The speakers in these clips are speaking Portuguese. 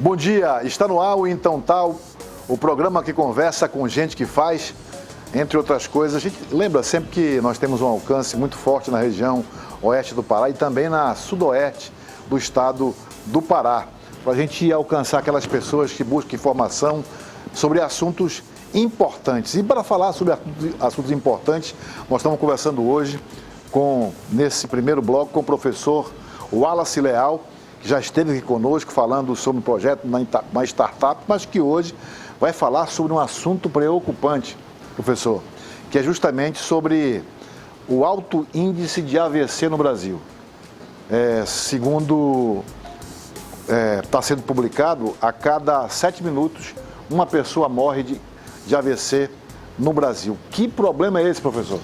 Bom dia, está no ar o Então Tal, o programa que conversa com gente que faz, entre outras coisas. A gente lembra sempre que nós temos um alcance muito forte na região oeste do Pará e também na sudoeste do estado do Pará, para a gente alcançar aquelas pessoas que buscam informação sobre assuntos importantes. E para falar sobre assuntos importantes, nós estamos conversando hoje nesse primeiro bloco com o professor Wallace Leal, que já esteve aqui conosco falando sobre um projeto na startup, mas que hoje vai falar sobre um assunto preocupante, professor, que é justamente sobre o alto índice de AVC no Brasil. Segundo está sendo publicado, a cada 7 minutos uma pessoa morre de AVC no Brasil. Que problema é esse, professor?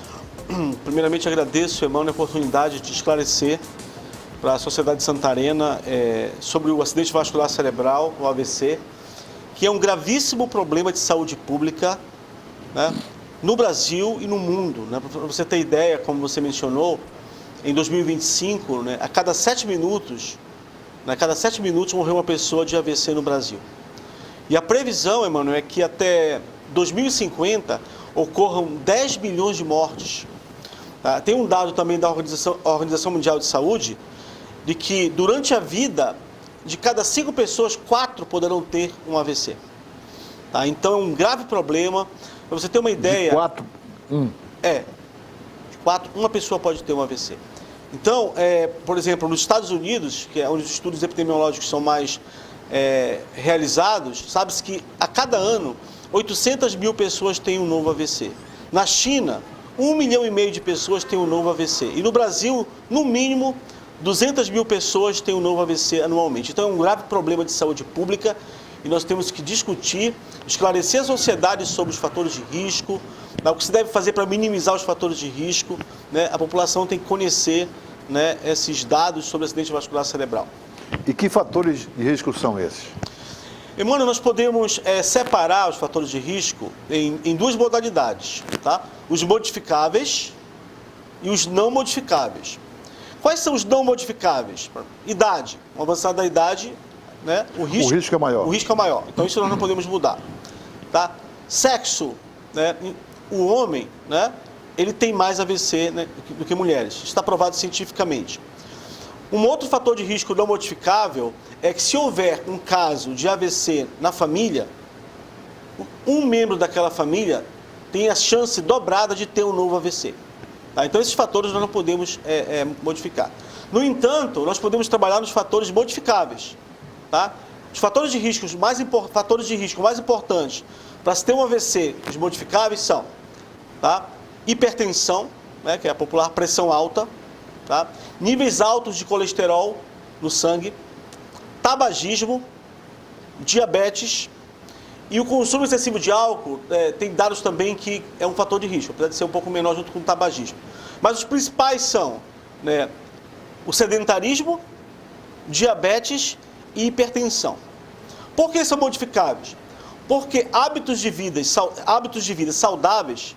Primeiramente, agradeço, Emmanuel, a oportunidade de esclarecer para a sociedade santarena sobre o acidente vascular cerebral, o AVC, que é um gravíssimo problema de saúde pública, né, no Brasil e no mundo. Né? Para você ter ideia, como você mencionou, em 2025, né, a cada 7 minutos morreu uma pessoa de AVC no Brasil. E a previsão, Emmanuel, é que até 2050 ocorram 10 milhões de mortes. Tá? Tem um dado também da Organização Mundial de Saúde, de que durante a vida, de cada 5 pessoas, 4 poderão ter um AVC. Tá? Então é um grave problema. Para você ter uma ideia... De 4? De 4, uma pessoa pode ter um AVC. Então, por exemplo, nos Estados Unidos, que é onde os estudos epidemiológicos são mais realizados, sabe-se que a cada ano 800 mil pessoas têm um novo AVC. Na China, 1,5 milhão de pessoas têm um novo AVC. E no Brasil, no mínimo, 200 mil pessoas têm um novo AVC anualmente. Então é um grave problema de saúde pública e nós temos que discutir, esclarecer a sociedade sobre os fatores de risco, o que se deve fazer para minimizar os fatores de risco, né? A população tem que conhecer, né, esses dados sobre acidente vascular cerebral. E que fatores de risco são esses? Emmanuel, nós podemos separar os fatores de risco em duas modalidades, tá? Os modificáveis e os não modificáveis. Quais são os não modificáveis? Idade. Com avançada da idade, né, o risco é maior. O risco é maior. Então isso nós não podemos mudar. Tá? Sexo, né, o homem, né, ele tem mais AVC, né, do que mulheres. Isso está provado cientificamente. Um outro fator de risco não modificável é que se houver um caso de AVC na família, um membro daquela família tem a chance dobrada de ter um novo AVC. Tá? Então esses fatores nós não podemos modificar. No entanto, nós podemos trabalhar nos fatores modificáveis. Tá? Os fatores de risco mais importantes para se ter um AVC, os modificáveis são, tá, hipertensão, né, que é a popular pressão alta, tá, níveis altos de colesterol no sangue, tabagismo, diabetes e o consumo excessivo de álcool. Tem dados também que é um fator de risco, apesar de ser um pouco menor junto com o tabagismo. Mas os principais são, né, o sedentarismo, diabetes e hipertensão. Por que são modificáveis? Porque hábitos de vida saudáveis,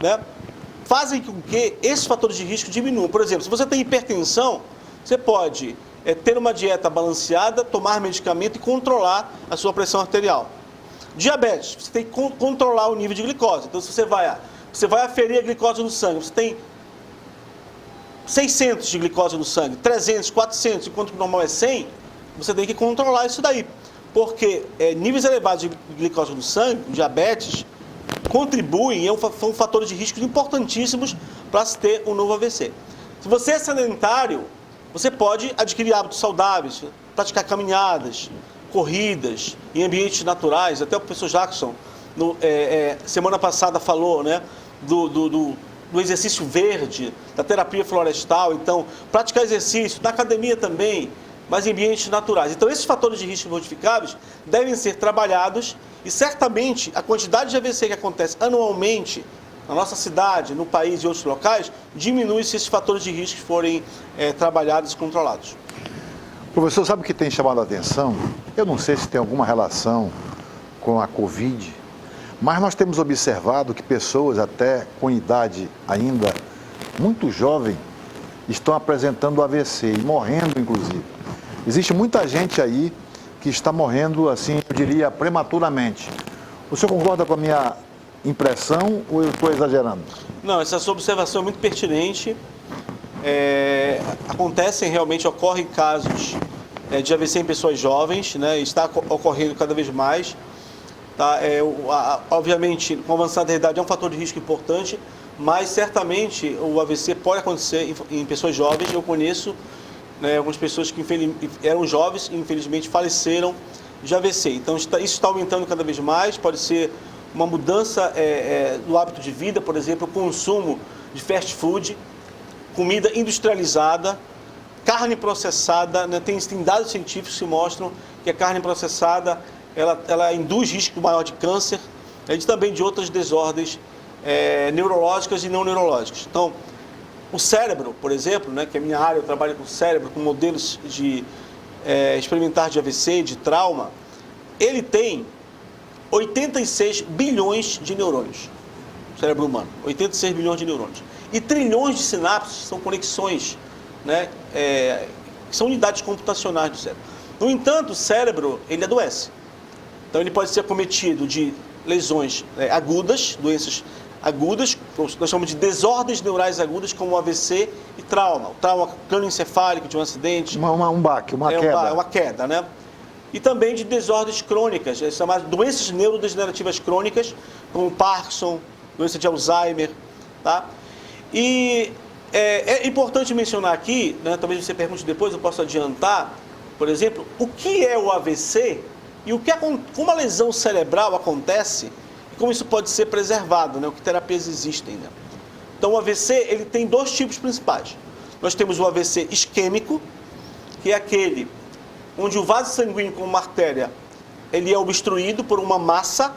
né, fazem com que esses fatores de risco diminuam. Por exemplo, se você tem hipertensão, você pode ter uma dieta balanceada, tomar medicamento e controlar a sua pressão arterial. Diabetes, você tem que controlar o nível de glicose. Então, se você vai aferir a glicose no sangue, você tem 600 de glicose no sangue, 300, 400, enquanto o normal é 100, você tem que controlar isso daí. Porque níveis elevados de glicose no sangue, diabetes, contribuem, são fatores de risco importantíssimos para se ter um novo AVC. Se você é sedentário, você pode adquirir hábitos saudáveis, praticar caminhadas, corridas em ambientes naturais. Até o professor Jackson, semana passada, falou, né, do exercício verde, da terapia florestal. Então, praticar exercício, na academia também, mas em ambientes naturais. Então, esses fatores de risco modificáveis devem ser trabalhados e, certamente, a quantidade de AVC que acontece anualmente na nossa cidade, no país e outros locais, diminui se esses fatores de risco forem trabalhados e controlados. Professor, sabe o que tem chamado a atenção? Eu não sei se tem alguma relação com a Covid, mas nós temos observado que pessoas até com idade ainda muito jovem estão apresentando AVC e morrendo, inclusive. Existe muita gente aí que está morrendo, assim, eu diria, prematuramente. O senhor concorda com a minha impressão ou eu estou exagerando? Não, essa sua observação é muito pertinente. Ocorrem casos de AVC em pessoas jovens, né? Está ocorrendo cada vez mais. Tá? Obviamente, com a avançada da idade é um fator de risco importante, mas certamente o AVC pode acontecer em pessoas jovens. Eu conheço, né, algumas pessoas que eram jovens e infelizmente faleceram de AVC. Então isso está aumentando cada vez mais. Pode ser uma mudança do hábito de vida, por exemplo, o consumo de fast food, comida industrializada, carne processada, né? Tem dados científicos que mostram que a carne processada ela induz risco maior de câncer e também de outras desordens neurológicas e não neurológicas. Então, o cérebro, por exemplo, né, que é a minha área, eu trabalho com o cérebro, com modelos de experimentar de AVC, de trauma, ele tem 86 bilhões de neurônios, o cérebro humano, 86 bilhões de neurônios. E trilhões de sinapses são conexões, né, que são unidades computacionais do cérebro. No entanto, o cérebro, ele adoece. Então, ele pode ser acometido de lesões agudas, doenças agudas, nós chamamos de desordens neurais agudas, como o AVC e trauma. O trauma crânioencefálico de um acidente. Um baque, uma queda. Uma queda, né? E também de desordens crônicas, chamadas doenças neurodegenerativas crônicas, como Parkinson, doença de Alzheimer, tá? E é importante mencionar aqui, né, talvez você pergunte depois, eu posso adiantar, por exemplo, o que é o AVC e como a lesão cerebral acontece e como isso pode ser preservado, né, o que terapias existem, né? Então o AVC ele tem dois tipos principais. Nós temos o AVC isquêmico, que é aquele onde o vaso sanguíneo com uma artéria ele é obstruído por uma massa,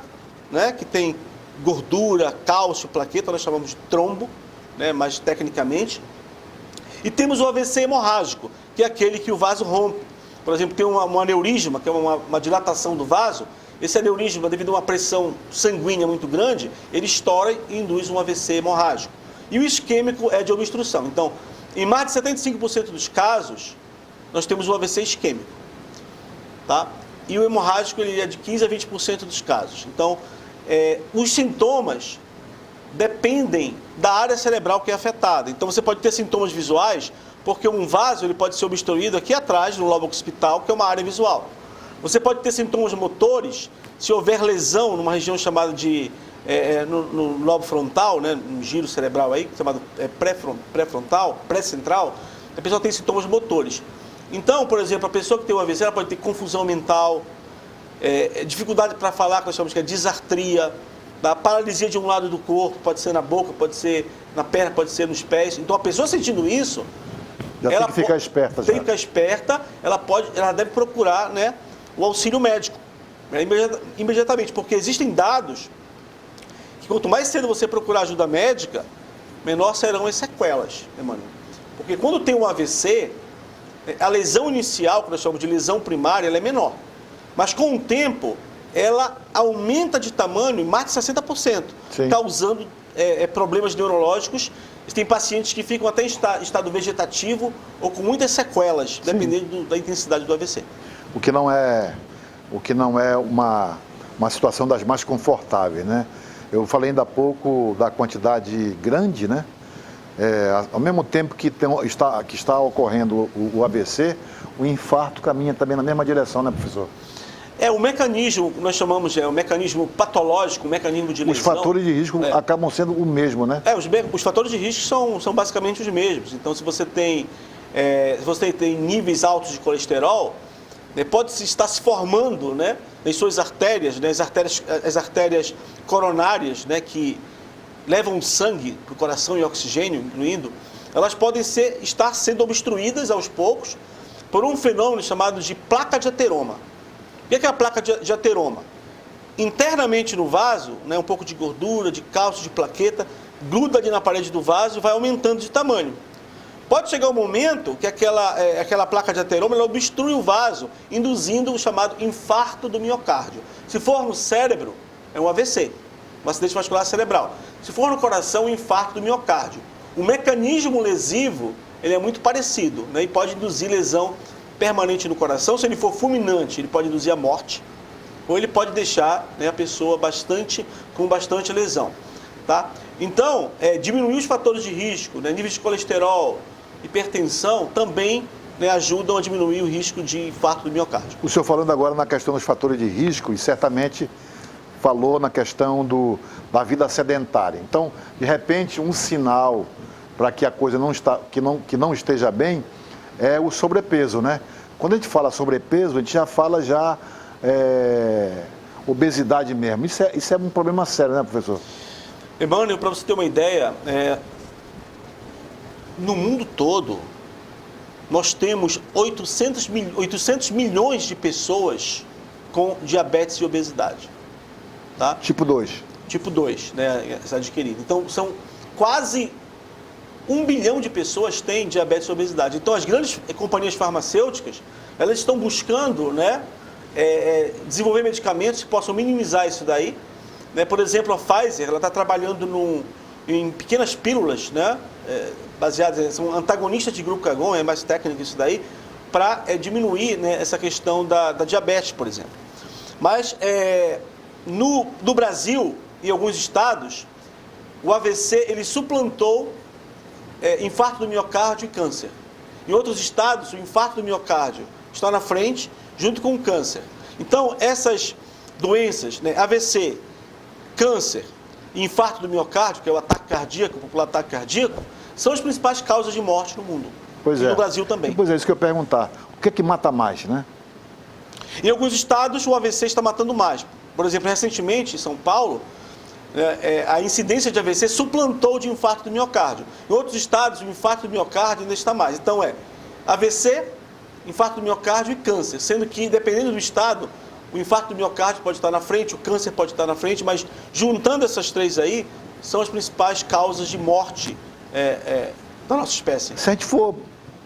né, que tem gordura, cálcio, plaqueta, nós chamamos de trombo, né, mais tecnicamente. E temos o AVC hemorrágico, que é aquele que o vaso rompe. Por exemplo, tem um aneurisma, que é uma dilatação do vaso. Esse aneurisma, devido a uma pressão sanguínea muito grande, ele estoura e induz um AVC hemorrágico. E o isquêmico é de obstrução. Então, em mais de 75% dos casos, nós temos o AVC isquêmico. Tá? E o hemorrágico ele é de 15% a 20% dos casos. Então, os sintomas dependem da área cerebral que é afetada. Então, você pode ter sintomas visuais, porque um vaso ele pode ser obstruído aqui atrás, no lobo occipital, que é uma área visual. Você pode ter sintomas motores, se houver lesão numa região chamada de... no lobo frontal, né, um giro cerebral aí, chamado pré-frontal, pré-central, a pessoa tem sintomas motores. Então, por exemplo, a pessoa que tem o AVC, ela pode ter confusão mental, dificuldade para falar, que nós chamamos que é disartria, da paralisia de um lado do corpo, pode ser na boca, pode ser na perna, pode ser nos pés. Então, a pessoa sentindo isso, ela tem que ficar esperta. Tem que ficar esperta, ela deve procurar, né, o auxílio médico, né, imediatamente, porque existem dados que quanto mais cedo você procurar ajuda médica, menor serão as sequelas, né, mano? Porque quando tem um AVC, a lesão inicial, que nós chamamos de lesão primária, ela é menor. Mas com o tempo, ela aumenta de tamanho em mais de 60%, Sim. causando problemas neurológicos. Tem pacientes que ficam até em estado vegetativo ou com muitas sequelas, Sim. dependendo da intensidade do AVC. O que não é uma situação das mais confortáveis, né? Eu falei ainda há pouco da quantidade grande, né? Ao mesmo tempo que está ocorrendo o AVC, o infarto caminha também na mesma direção, né, professor? O mecanismo, nós chamamos o mecanismo patológico, o mecanismo de lesão. Os fatores de risco acabam sendo o mesmo, né? Os fatores de risco são basicamente os mesmos. Então, se você tem níveis altos de colesterol, né, pode estar se formando, né, nas suas artérias, né, as artérias coronárias, né, que levam sangue para o coração e oxigênio, incluindo, elas podem estar sendo obstruídas aos poucos por um fenômeno chamado de placa de ateroma. O que é a placa de ateroma? Internamente no vaso, né, um pouco de gordura, de cálcio, de plaqueta, gruda ali na parede do vaso e vai aumentando de tamanho. Pode chegar um momento que aquela placa de ateroma ela obstrui o vaso, induzindo o chamado infarto do miocárdio. Se for no cérebro, é um AVC, um acidente vascular cerebral. Se for no coração, um infarto do miocárdio. O mecanismo lesivo ele é muito parecido, né, e pode induzir lesão permanente no coração, se ele for fulminante, ele pode induzir a morte, ou ele pode deixar, né, a pessoa com bastante lesão. Tá? Então, diminuir os fatores de risco, né, níveis de colesterol, hipertensão, também, né, ajudam a diminuir o risco de infarto do miocárdio. O senhor falando agora na questão dos fatores de risco, e certamente falou na questão da vida sedentária. Então, de repente, um sinal para que a coisa que não esteja bem é o sobrepeso, né? Quando a gente fala sobrepeso, a gente já fala obesidade mesmo. Isso é um problema sério, né, professor? Emmanuel, para você ter uma ideia, no mundo todo, nós temos 800 milhões de pessoas com diabetes e obesidade. Tá? Tipo 2. Tipo 2, né, adquirido. Então, são quase 1 bilhão de pessoas têm diabetes e obesidade. Então, as grandes companhias farmacêuticas, elas estão buscando, né, desenvolver medicamentos que possam minimizar isso daí. Né? Por exemplo, a Pfizer, ela está trabalhando em pequenas pílulas, né, baseadas, são antagonistas de glucagon, é mais técnico isso daí, para diminuir, né, essa questão da diabetes, por exemplo. Mas, no Brasil e alguns estados, o AVC ele suplantou infarto do miocárdio e câncer. Em outros estados, o infarto do miocárdio está na frente, junto com o câncer. Então, essas doenças, né, AVC, câncer e infarto do miocárdio, que é o ataque cardíaco, o popular ataque cardíaco, são as principais causas de morte no mundo. Pois e no Brasil também. Pois é, isso que eu ia perguntar. O que é que mata mais, né? Em alguns estados, o AVC está matando mais. Por exemplo, recentemente, em São Paulo, a incidência de AVC suplantou de infarto do miocárdio. Em outros estados, o infarto do miocárdio ainda está mais. Então, AVC, infarto do miocárdio e câncer. Sendo que, dependendo do estado, o infarto do miocárdio pode estar na frente, o câncer pode estar na frente, mas juntando essas três aí, são as principais causas de morte da nossa espécie. Se a gente for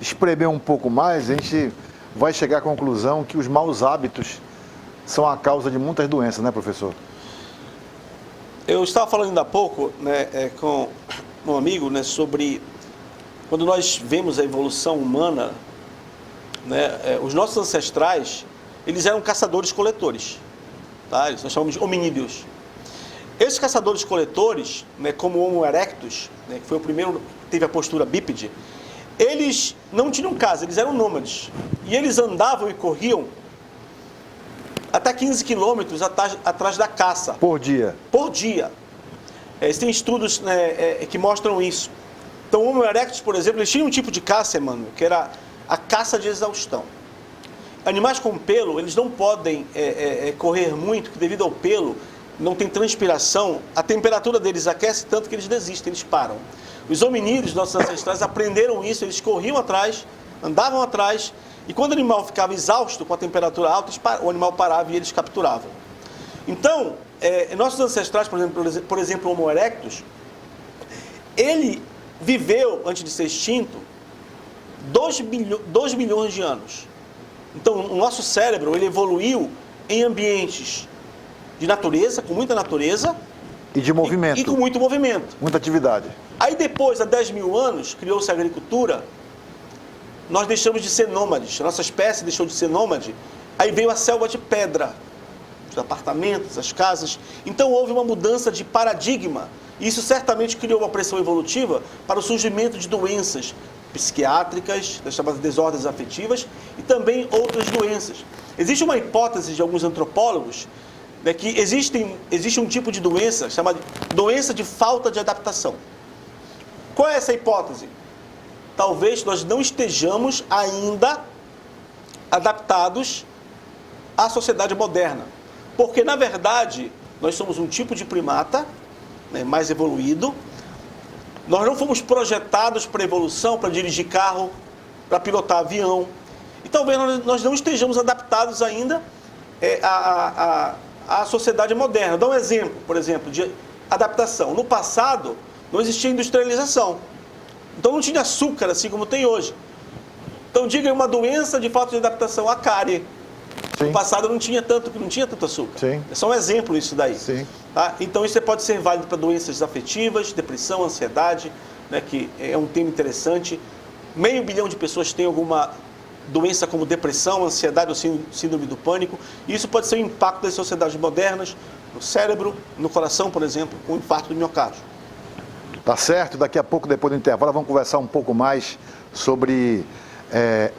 espremer um pouco mais, a gente vai chegar à conclusão que os maus hábitos são a causa de muitas doenças, né, professor? Eu estava falando ainda há pouco, né, com um amigo, né, sobre quando nós vemos a evolução humana, né, os nossos ancestrais, eles eram caçadores-coletores, tá? Nós chamamos de hominídeos. Esses caçadores-coletores, né, como o Homo erectus, né, que foi o primeiro que teve a postura bípede, eles não tinham casa, eles eram nômades. E eles andavam e corriam até 15 quilômetros atrás da caça. Por dia? Por dia. Existem estudos, né, que mostram isso. Então, o Homo erectus, por exemplo, eles tinham um tipo de caça, Emmanuel, que era a caça de exaustão. Animais com pelo, eles não podem correr muito, porque devido ao pelo, não tem transpiração, a temperatura deles aquece tanto que eles desistem, eles param. Os hominídeos, nossos ancestrais, aprenderam isso, eles corriam atrás, andavam atrás, e quando o animal ficava exausto, com a temperatura alta, o animal parava e eles capturavam. Então, nossos ancestrais, por exemplo, o Homo erectus, ele viveu, antes de ser extinto, 2 bilhões de anos. Então, o nosso cérebro, ele evoluiu em ambientes de natureza, com muita natureza. E de movimento. E com muito movimento. Muita atividade. Aí depois, há 10 mil anos, criou-se a agricultura, nós deixamos de ser nômades, a nossa espécie deixou de ser nômade, aí veio a selva de pedra, os apartamentos, as casas. Então houve uma mudança de paradigma, e isso certamente criou uma pressão evolutiva para o surgimento de doenças psiquiátricas, das chamadas desordens afetivas, e também outras doenças. Existe uma hipótese de alguns antropólogos, né, que existe um tipo de doença chamada doença de falta de adaptação. Qual é essa hipótese? Talvez nós não estejamos ainda adaptados à sociedade moderna. Porque, na verdade, nós somos um tipo de primata, né, mais evoluído. Nós não fomos projetados para evolução, para dirigir carro, para pilotar avião. E talvez nós não estejamos adaptados ainda à sociedade moderna. Dá um exemplo, por exemplo, de adaptação. No passado, não existia industrialização. Então não tinha açúcar assim como tem hoje. Então diga aí uma doença de falta de adaptação, a cárie. Sim. No passado não tinha tanto açúcar. Sim. É só um exemplo isso daí. Sim. Tá? Então isso pode ser válido para doenças afetivas, depressão, ansiedade, né, que é um tema interessante. 500 milhão de pessoas têm alguma doença como depressão, ansiedade ou síndrome do pânico. E isso pode ser um impacto das sociedades modernas, no cérebro, no coração, por exemplo, com o infarto do miocárdio. Tá certo, daqui a pouco, depois do intervalo, vamos conversar um pouco mais sobre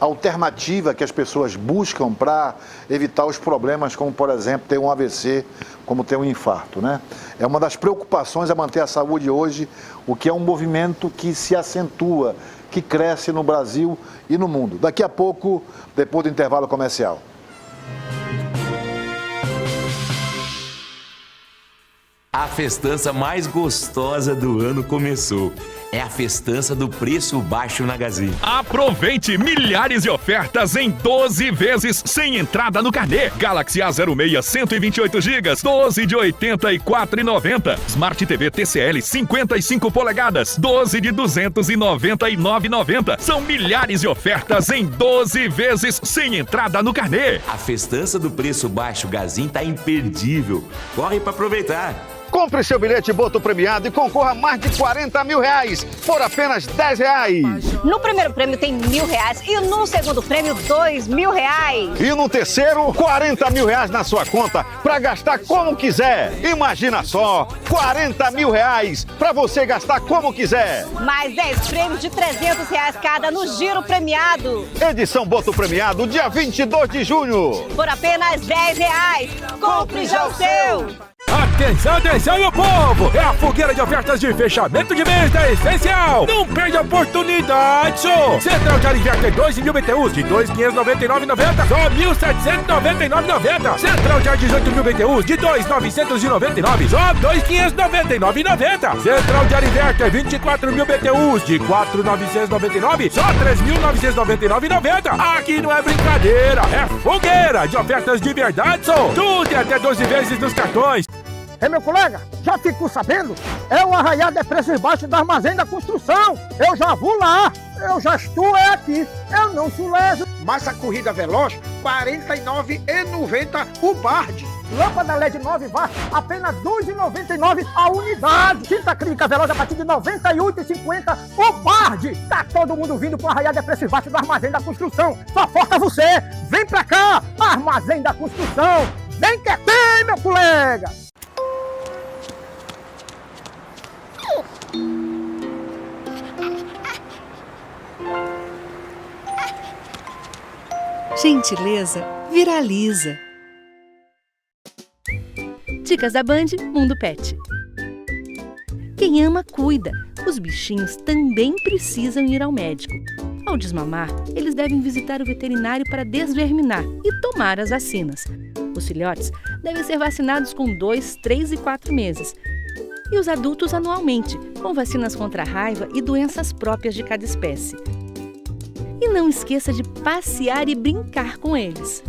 a alternativa que as pessoas buscam para evitar os problemas, como, por exemplo, ter um AVC, como ter um infarto, né? É uma das preocupações é manter a saúde hoje, o que é um movimento que se acentua, que cresce no Brasil e no mundo. Daqui a pouco, depois do intervalo comercial. A festança mais gostosa do ano começou. É a festança do preço baixo na Gazin. Aproveite milhares de ofertas em 12 vezes sem entrada no carnê. Galaxy A06 128 GB, 12 de R$ 84,90. Smart TV TCL 55 polegadas, 12 de R$ 299,90. São milhares de ofertas em 12 vezes sem entrada no carnê. A festança do preço baixo Gazin tá imperdível. Corre para aproveitar. Compre seu bilhete Boto Premiado e concorra a mais de R$40 mil por apenas R$10. No primeiro prêmio tem R$1.000 e no segundo prêmio R$2.000. E no terceiro, R$40 mil na sua conta para gastar como quiser. Imagina só, R$40 mil para você gastar como quiser. Mais 10 prêmios de R$300 cada no Giro Premiado. Edição Boto Premiado, dia 22 de junho. Por apenas R$10. Compre já o seu. Atenção, atenção, meu povo! É a fogueira de ofertas de fechamento de mês da Essencial! Não perde a oportunidade, só! Central de ar inverter 2.000 BTUs de 2.599,90, só 1.799,90. Central de ar 18.000 BTUs de 2.999, só 2.599,90. Central de ar inverter 24.000 BTUs de 4.999, só 3.999,90. Aqui não é brincadeira, é fogueira de ofertas de verdade, só! Tudo e até 12 vezes nos cartões. Meu colega, já ficou sabendo? É o arraial de preços baixos do Armazém da Construção. Eu já vou lá. Eu já estou aqui. Eu não sou leso. Massa corrida veloz, R$ 49,90 o Bard. Lâmpada LED 9 watts, apenas R$ 2,99 a unidade. Tinta clínica veloz a partir de R$ 98,50 o Bard. Tá todo mundo vindo pro arraial de preços baixos do Armazém da Construção. Só falta você. Vem pra cá, Armazém da Construção. Vem que é bem, meu colega. Gentileza viraliza. Dicas da Band Mundo Pet. Quem ama, cuida. Os bichinhos também precisam ir ao médico. Ao desmamar, eles devem visitar o veterinário para desverminar e tomar as vacinas. Os filhotes devem ser vacinados com 2, 3 e 4 meses. E os adultos anualmente, com vacinas contra a raiva e doenças próprias de cada espécie. E não esqueça de passear e brincar com eles.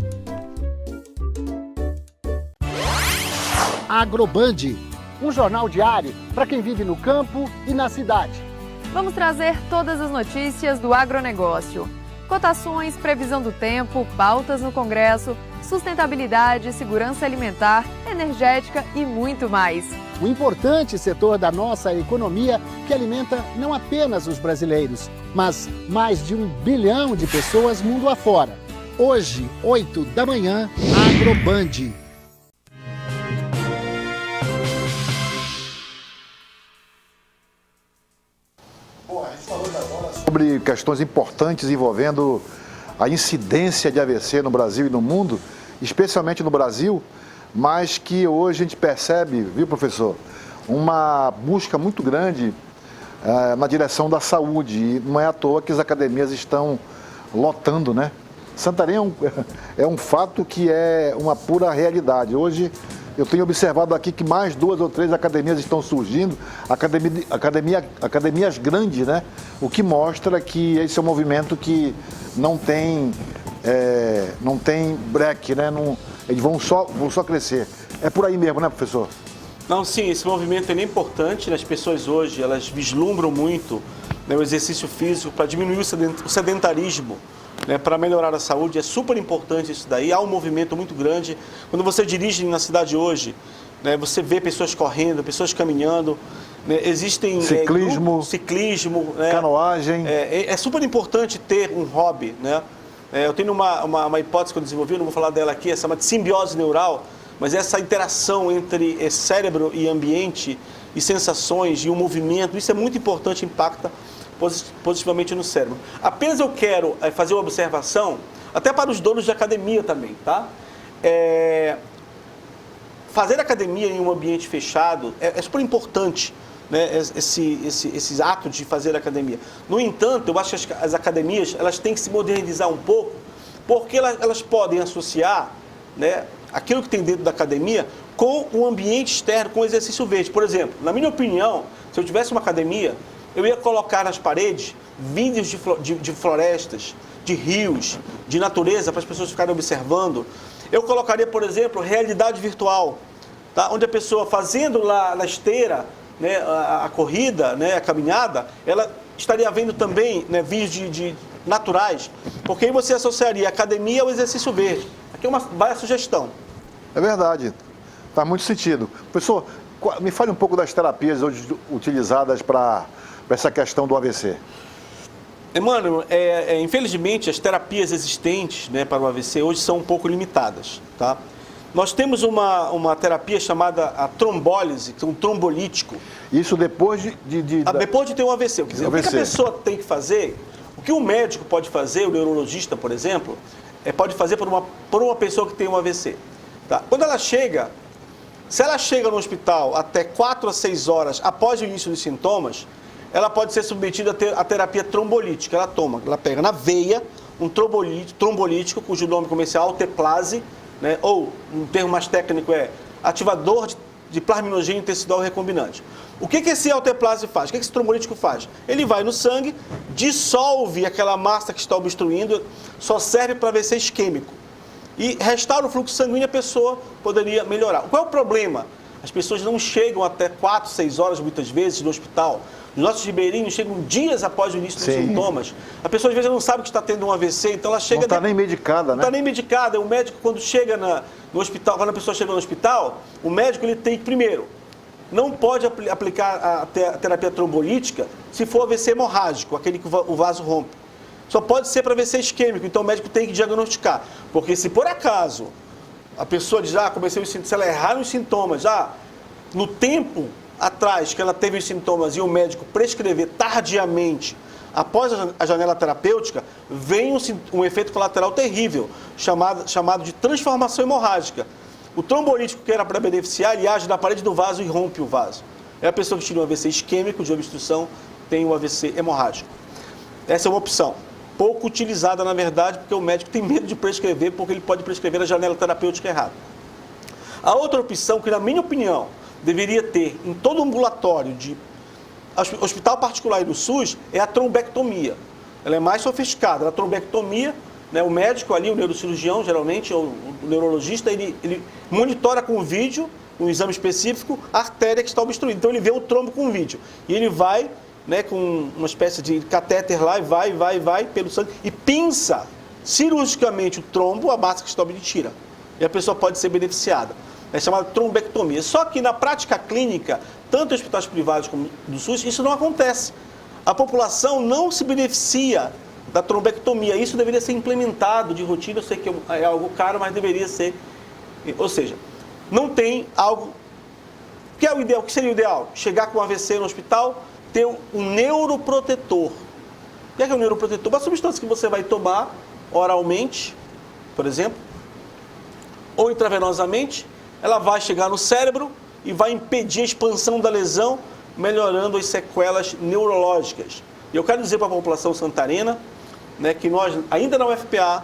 Agroband, um jornal diário para quem vive no campo e na cidade. Vamos trazer todas as notícias do agronegócio. Cotações, previsão do tempo, pautas no Congresso, sustentabilidade, segurança alimentar, energética e muito mais. O importante setor da nossa economia que alimenta não apenas os brasileiros, mas mais de 1 bilhão de pessoas mundo afora. Hoje, 8 da manhã, Agroband. Sobre questões importantes envolvendo a incidência de AVC no Brasil e no mundo, especialmente no Brasil, mas que hoje a gente percebe, viu, professor, uma busca muito grande na direção da saúde. E não é à toa que as academias estão lotando, né? Santarém é um fato que é uma pura realidade. Hoje eu tenho observado aqui que mais 2 ou 3 academias estão surgindo, academias grandes, né? O que mostra que esse é um movimento que não tem breque, né? Eles vão só crescer. É por aí mesmo, né, professor? Não, sim, esse movimento é importante. As pessoas hoje, elas vislumbram muito, né, o exercício físico para diminuir o sedentarismo, né, para melhorar a saúde. É super importante isso daí. Há um movimento muito grande. Quando você dirige na cidade hoje, né, você vê pessoas correndo, pessoas caminhando, né, existem ciclismo, né, canoagem. É super importante ter um hobby, né? Eu tenho uma hipótese que eu desenvolvi, não vou falar dela aqui, é chamada de simbiose neural, mas essa interação entre cérebro e ambiente, e sensações, e o movimento, isso é muito importante, impacta positivamente no cérebro. Apenas eu quero fazer uma observação, até para os donos de academia também, tá? Fazer academia em um ambiente fechado é super importante, né, esse ato de fazer academia. No entanto, eu acho que as academias elas têm que se modernizar um pouco, porque elas podem associar, né, aquilo que tem dentro da academia com o ambiente externo, com o exercício verde. Por exemplo, na minha opinião, se eu tivesse uma academia, eu ia colocar nas paredes vídeos de florestas, de rios, de natureza, para as pessoas ficarem observando. Eu colocaria, por exemplo, realidade virtual, tá? Onde a pessoa fazendo lá na esteira, né, a corrida, né, a caminhada, ela estaria vendo também, né, vídeos de naturais, porque aí você associaria a academia ao exercício verde. Aqui vai a sugestão. É verdade, faz muito sentido. Professor, me fale um pouco das terapias hoje utilizadas para essa questão do AVC. Emmanuel, infelizmente as terapias existentes, né, para o AVC hoje são um pouco limitadas, tá? Nós temos uma terapia chamada a trombólise, que é um trombolítico. Isso depois depois de ter um AVC. Quer dizer, o que a pessoa tem que fazer, o que o médico pode fazer, o neurologista, por exemplo, pode fazer por uma pessoa que tem um AVC. Tá? Quando ela chega, se ela chega no hospital até 4 a 6 horas após o início dos sintomas, ela pode ser submetida à terapia trombolítica. Ela pega na veia um trombolítico, cujo nome comercial é alteplase, né, ou, um termo mais técnico ativador de plasminogênio tecidual recombinante. O que esse alteplase faz? O que esse trombolítico faz? Ele vai no sangue, dissolve aquela massa que está obstruindo, só serve para AVC isquêmico. E restaura o fluxo sanguíneo e a pessoa poderia melhorar. Qual é o problema? As pessoas não chegam até 4, 6 horas, muitas vezes, no hospital. Os nossos ribeirinhos chegam dias após o início dos sintomas. A pessoa, às vezes, não sabe que está tendo um AVC, então ela chega... Não está nem medicada, né? Não está nem medicada. O médico, quando chega no hospital, quando a pessoa chega no hospital, o médico ele tem que, primeiro, não pode aplicar a terapia trombolítica se for AVC hemorrágico, aquele que o vaso rompe. Só pode ser para AVC isquêmico, então o médico tem que diagnosticar. Porque se, por acaso, a pessoa diz, comecei os sintomas, se ela errar nos sintomas, no tempo atrás que ela teve os sintomas e o médico prescrever tardiamente, após a janela terapêutica, vem um efeito colateral terrível, chamado de transformação hemorrágica. O trombolítico, que era para beneficiar, ele age na parede do vaso e rompe o vaso. É a pessoa que tinha um AVC isquêmico de obstrução, tem um AVC hemorrágico. Essa é uma opção. Pouco utilizada, na verdade, porque o médico tem medo de prescrever, porque ele pode prescrever a janela terapêutica errada. A outra opção, que na minha opinião, deveria ter em todo ambulatório de hospital particular e do SUS, é a trombectomia. Ela é mais sofisticada. A trombectomia, né, o médico ali, o neurocirurgião, geralmente, ou o neurologista, ele monitora com vídeo, um exame específico, a artéria que está obstruída. Então ele vê o trombo com vídeo. E ele vai, né, com uma espécie de catéter lá, e vai pelo sangue, e pinça cirurgicamente o trombo, a massa que está obstruída, tira. E a pessoa pode ser beneficiada. É chamada trombectomia. Só que na prática clínica, tanto em hospitais privados como do SUS, isso não acontece. A população não se beneficia da trombectomia. Isso deveria ser implementado de rotina. Eu sei que é algo caro, mas deveria ser. Ou seja, não tem algo... O que é o ideal? O que seria o ideal? Chegar com um AVC no hospital, ter um neuroprotetor. O que é o neuroprotetor? Uma substância que você vai tomar oralmente, por exemplo, ou intravenosamente. Ela vai chegar no cérebro e vai impedir a expansão da lesão, melhorando as sequelas neurológicas. E eu quero dizer para a população santarena, né, que nós, ainda na UFPA,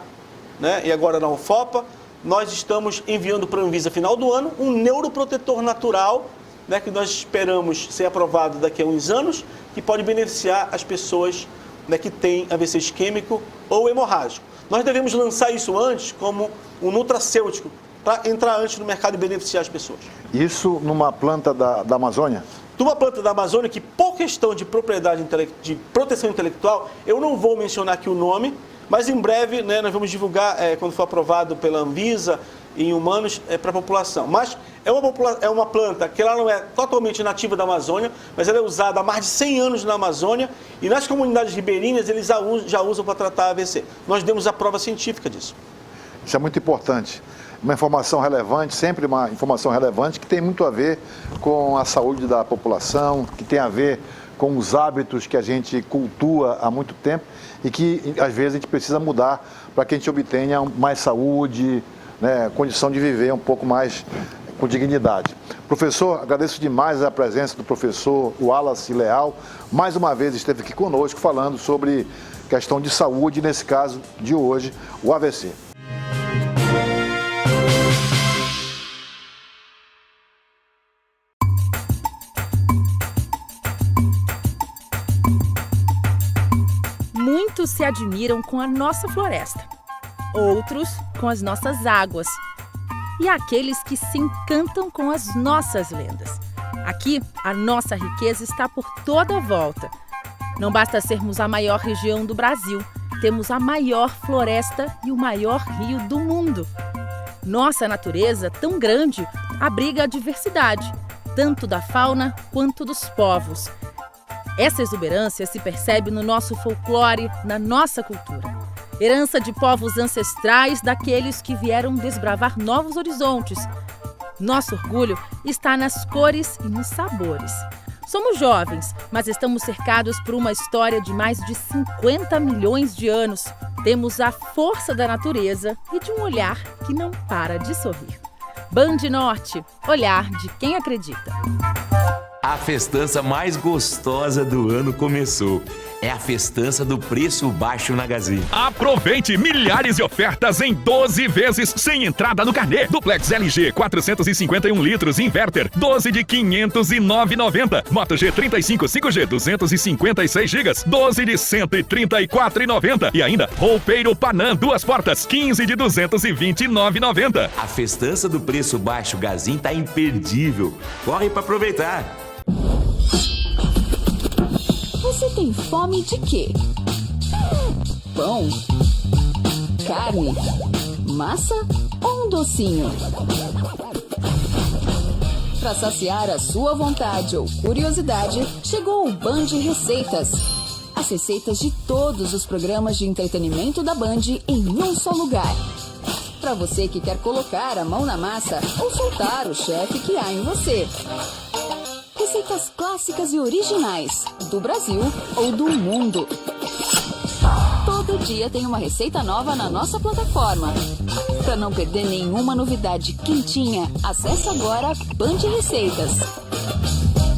né, e agora na UFOPA, nós estamos enviando para a Anvisa, final do ano, um neuroprotetor natural, né, que nós esperamos ser aprovado daqui a uns anos, que pode beneficiar as pessoas, né, que têm AVC isquêmico ou hemorrágico. Nós devemos lançar isso antes como um nutracêutico, para entrar antes no mercado e beneficiar as pessoas. Isso numa planta da Amazônia? Numa planta da Amazônia que, por questão de propriedade de proteção intelectual, eu não vou mencionar aqui o nome, mas em breve, né, nós vamos divulgar, quando for aprovado pela Anvisa em humanos para a população. Mas é uma planta que ela não é totalmente nativa da Amazônia, mas ela é usada há mais de 100 anos na Amazônia e nas comunidades ribeirinhas eles já usam para tratar AVC. Nós demos a prova científica disso. Isso é muito importante. Uma informação relevante, sempre uma informação relevante que tem muito a ver com a saúde da população, que tem a ver com os hábitos que a gente cultua há muito tempo e que, às vezes, a gente precisa mudar para que a gente obtenha mais saúde, né, condição de viver um pouco mais com dignidade. Professor, agradeço demais a presença do professor Wallace Leal. Mais uma vez esteve aqui conosco falando sobre questão de saúde, nesse caso de hoje, o AVC. Muitos se admiram com a nossa floresta, outros com as nossas águas e há aqueles que se encantam com as nossas lendas. Aqui, a nossa riqueza está por toda a volta. Não basta sermos a maior região do Brasil, temos a maior floresta e o maior rio do mundo. Nossa natureza, tão grande, abriga a diversidade, tanto da fauna quanto dos povos. Essa exuberância se percebe no nosso folclore, na nossa cultura. Herança de povos ancestrais, daqueles que vieram desbravar novos horizontes. Nosso orgulho está nas cores e nos sabores. Somos jovens, mas estamos cercados por uma história de mais de 50 milhões de anos. Temos a força da natureza e de um olhar que não para de sorrir. Band Norte, olhar de quem acredita. A festança mais gostosa do ano começou. É a festança do preço baixo na Gazin. Aproveite milhares de ofertas em 12 vezes sem entrada no carnê. Duplex LG 451 litros inverter 12 de 509,90. Moto G35 5G 256 GB 12 de 134,90. E ainda roupeiro Panam 2 portas 15 de 229,90. A festança do preço baixo Gazin tá imperdível. Corre para aproveitar. Você tem fome de quê? Pão? Carne? Massa ou um docinho? Para saciar a sua vontade ou curiosidade, chegou o Band Receitas. As receitas de todos os programas de entretenimento da Band em um só lugar. Para você que quer colocar a mão na massa ou soltar o chefe que há em você. Receitas clássicas e originais, do Brasil ou do mundo. Todo dia tem uma receita nova na nossa plataforma. Para não perder nenhuma novidade quentinha, acesse agora Band Receitas.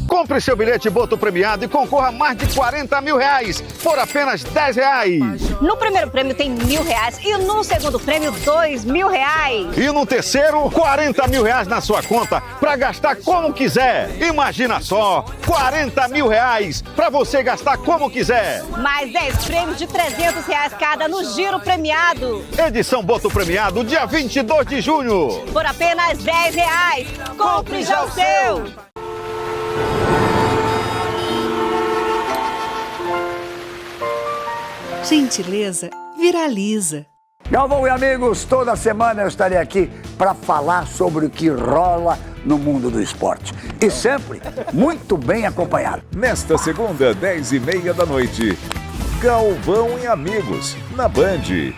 Compre seu bilhete Boto Premiado e concorra a mais de 40 mil reais por apenas 10 reais. No primeiro prêmio tem R$1.000 e no segundo prêmio R$2.000. E no terceiro, 40 mil reais na sua conta para gastar como quiser. Imagina só, 40 mil reais para você gastar como quiser. Mais 10 prêmios de R$300 cada no Giro Premiado. Edição Boto Premiado, dia 22 de junho. Por apenas R$10. Compre já o seu. Gentileza viraliza. Galvão e amigos, toda semana eu estarei aqui para falar sobre o que rola no mundo do esporte. E sempre muito bem acompanhado. Nesta segunda, 10h30 da noite, Galvão e Amigos, na Band.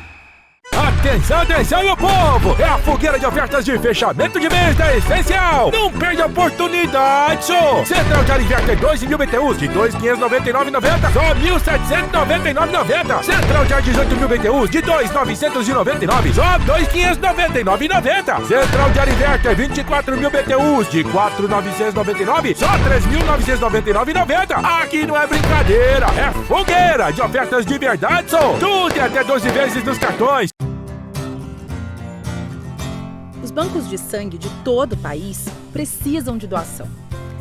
Atenção, atenção, meu povo! É a fogueira de ofertas de fechamento de mês da Essencial! Não perde a oportunidade, só! Central de ar inverter 2.000 BTUs de 2.599,90, só 1.799,90. Central de ar 18.000 BTUs de 2.999, só 2.599,90. Central de ar inverter 24.000 BTUs de 4.999, só 3.999,90. Aqui não é brincadeira, é fogueira de ofertas de verdade, só! Tudo e até 12 vezes nos cartões. Os bancos de sangue de todo o país precisam de doação.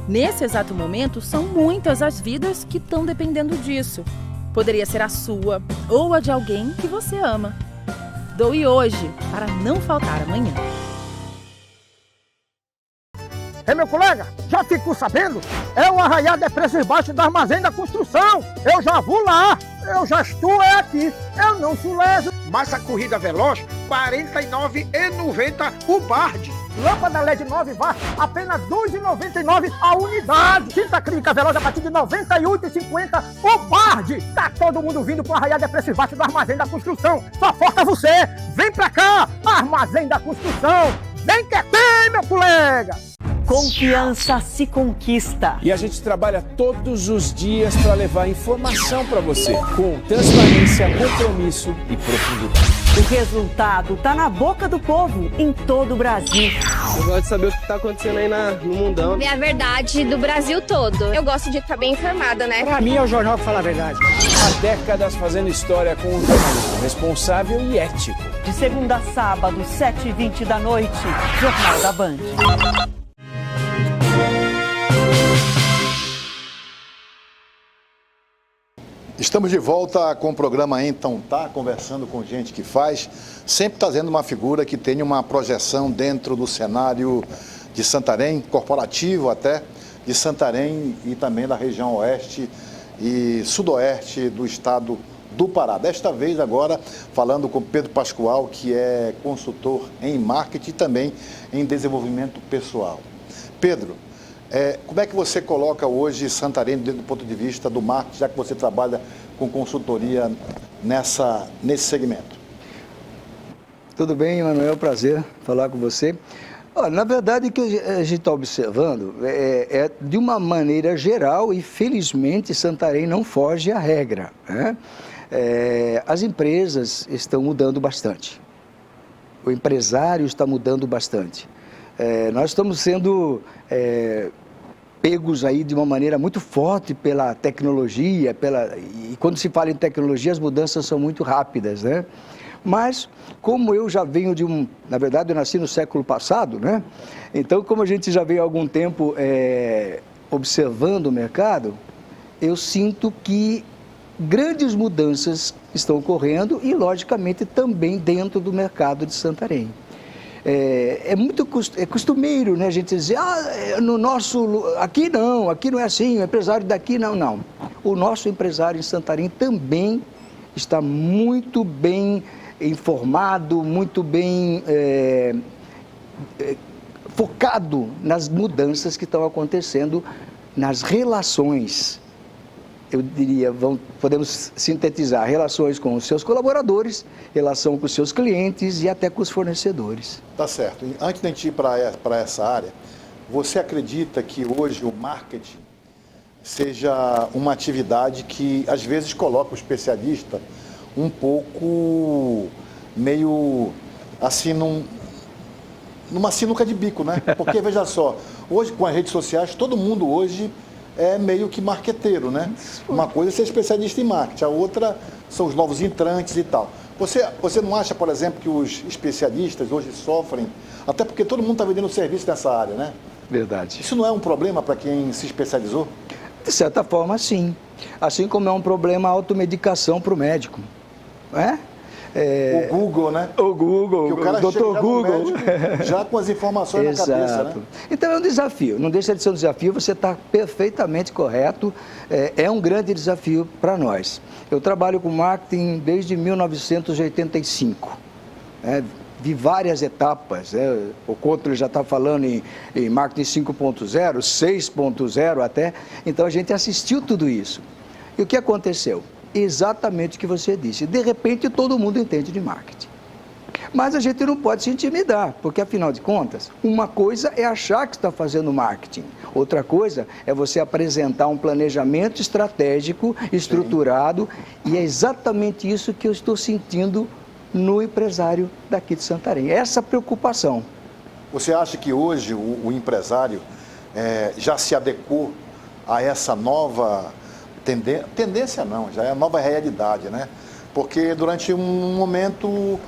Nesse exato momento, são muitas as vidas que estão dependendo disso. Poderia ser a sua ou a de alguém que você ama. Doe hoje, para não faltar amanhã. Meu colega, já ficou sabendo? É o arraial de preços baixos do Armazém da Construção. Eu já vou lá. Eu já estou aqui. Eu não sou leso. Massa corrida veloz, R$ 49,90 o Bard. Lâmpada LED 9 watts, apenas R$ 2,99 a unidade. Tinta acrílica veloz a partir de R$ 98,50 o Bard. Tá todo mundo vindo pro Arraial de Preços Baixos do Armazém da Construção. Só falta você. Vem pra cá, Armazém da Construção. Vem que é tem, meu colega. Confiança se conquista. E a gente trabalha todos os dias para levar informação para você, com transparência, compromisso e profundidade. O resultado tá na boca do povo, em todo o Brasil. Eu gosto de saber o que tá acontecendo aí no mundão. Ver a verdade do Brasil todo. Eu gosto de estar bem informada, né? Pra mim é o jornal que fala a verdade. Há décadas fazendo história com um jornalismo responsável e ético. De segunda a sábado, 7h20 da noite, Jornal da Band. Estamos de volta com o programa Então Tá, conversando com gente que faz, sempre trazendo uma figura que tem uma projeção dentro do cenário de Santarém, corporativo até, de Santarém e também da região oeste e sudoeste do estado do Pará. Desta vez agora falando com Pedro Pascoal, que é consultor em marketing e também em desenvolvimento pessoal. Pedro, como é que você coloca hoje Santarém do ponto de vista do marketing, já que você trabalha com consultoria nesse segmento? Tudo bem, Emanuel, prazer falar com você. Na verdade, o que a gente está observando é de uma maneira geral, e felizmente Santarém não foge à regra, né? As empresas estão mudando bastante, o empresário está mudando bastante. Nós estamos sendo pegos aí de uma maneira muito forte pela tecnologia, e quando se fala em tecnologia as mudanças são muito rápidas, né? Mas como eu já venho na verdade eu nasci no século passado, né? Então como a gente já veio há algum tempo observando o mercado, eu sinto que grandes mudanças estão ocorrendo e logicamente também dentro do mercado de Santarém. É costumeiro, né, a gente dizer, aqui não é assim, o empresário daqui não. O nosso empresário em Santarém também está muito bem informado, muito bem focado nas mudanças que estão acontecendo nas relações. Eu diria, podemos sintetizar, relações com os seus colaboradores, relação com os seus clientes e até com os fornecedores. Tá certo. E antes de a gente ir para essa área, você acredita que hoje o marketing seja uma atividade que às vezes coloca o especialista um pouco meio assim numa sinuca de bico, né? Porque veja só, hoje com as redes sociais, todo mundo hoje é meio que marqueteiro, né? Uma coisa é ser especialista em marketing, a outra são os novos entrantes e tal. Você não acha, por exemplo, que os especialistas hoje sofrem, até porque todo mundo está vendendo serviço nessa área, né? Verdade. Isso não é um problema para quem se especializou? De certa forma, sim. Assim como é um problema a automedicação para o médico, não é? O Google, né? O Google, o cara o Dr. Google. Já com as informações na cabeça, né? Então é um desafio, não deixa de ser um desafio, você está perfeitamente correto, é um grande desafio para nós. Eu trabalho com marketing desde 1985, vi várias etapas, o Kotler já está falando em marketing 5.0, 6.0 até, então a gente assistiu tudo isso. E o que aconteceu? Exatamente o que você disse. De repente, todo mundo entende de marketing. Mas a gente não pode se intimidar, porque, afinal de contas, uma coisa é achar que está fazendo marketing. Outra coisa é você apresentar um planejamento estratégico, estruturado, e é exatamente isso que eu estou sentindo no empresário daqui de Santarém. Essa preocupação. Você acha que hoje o empresário já se adequou a essa nova... Tendência não, já é a nova realidade, né? Porque durante um momento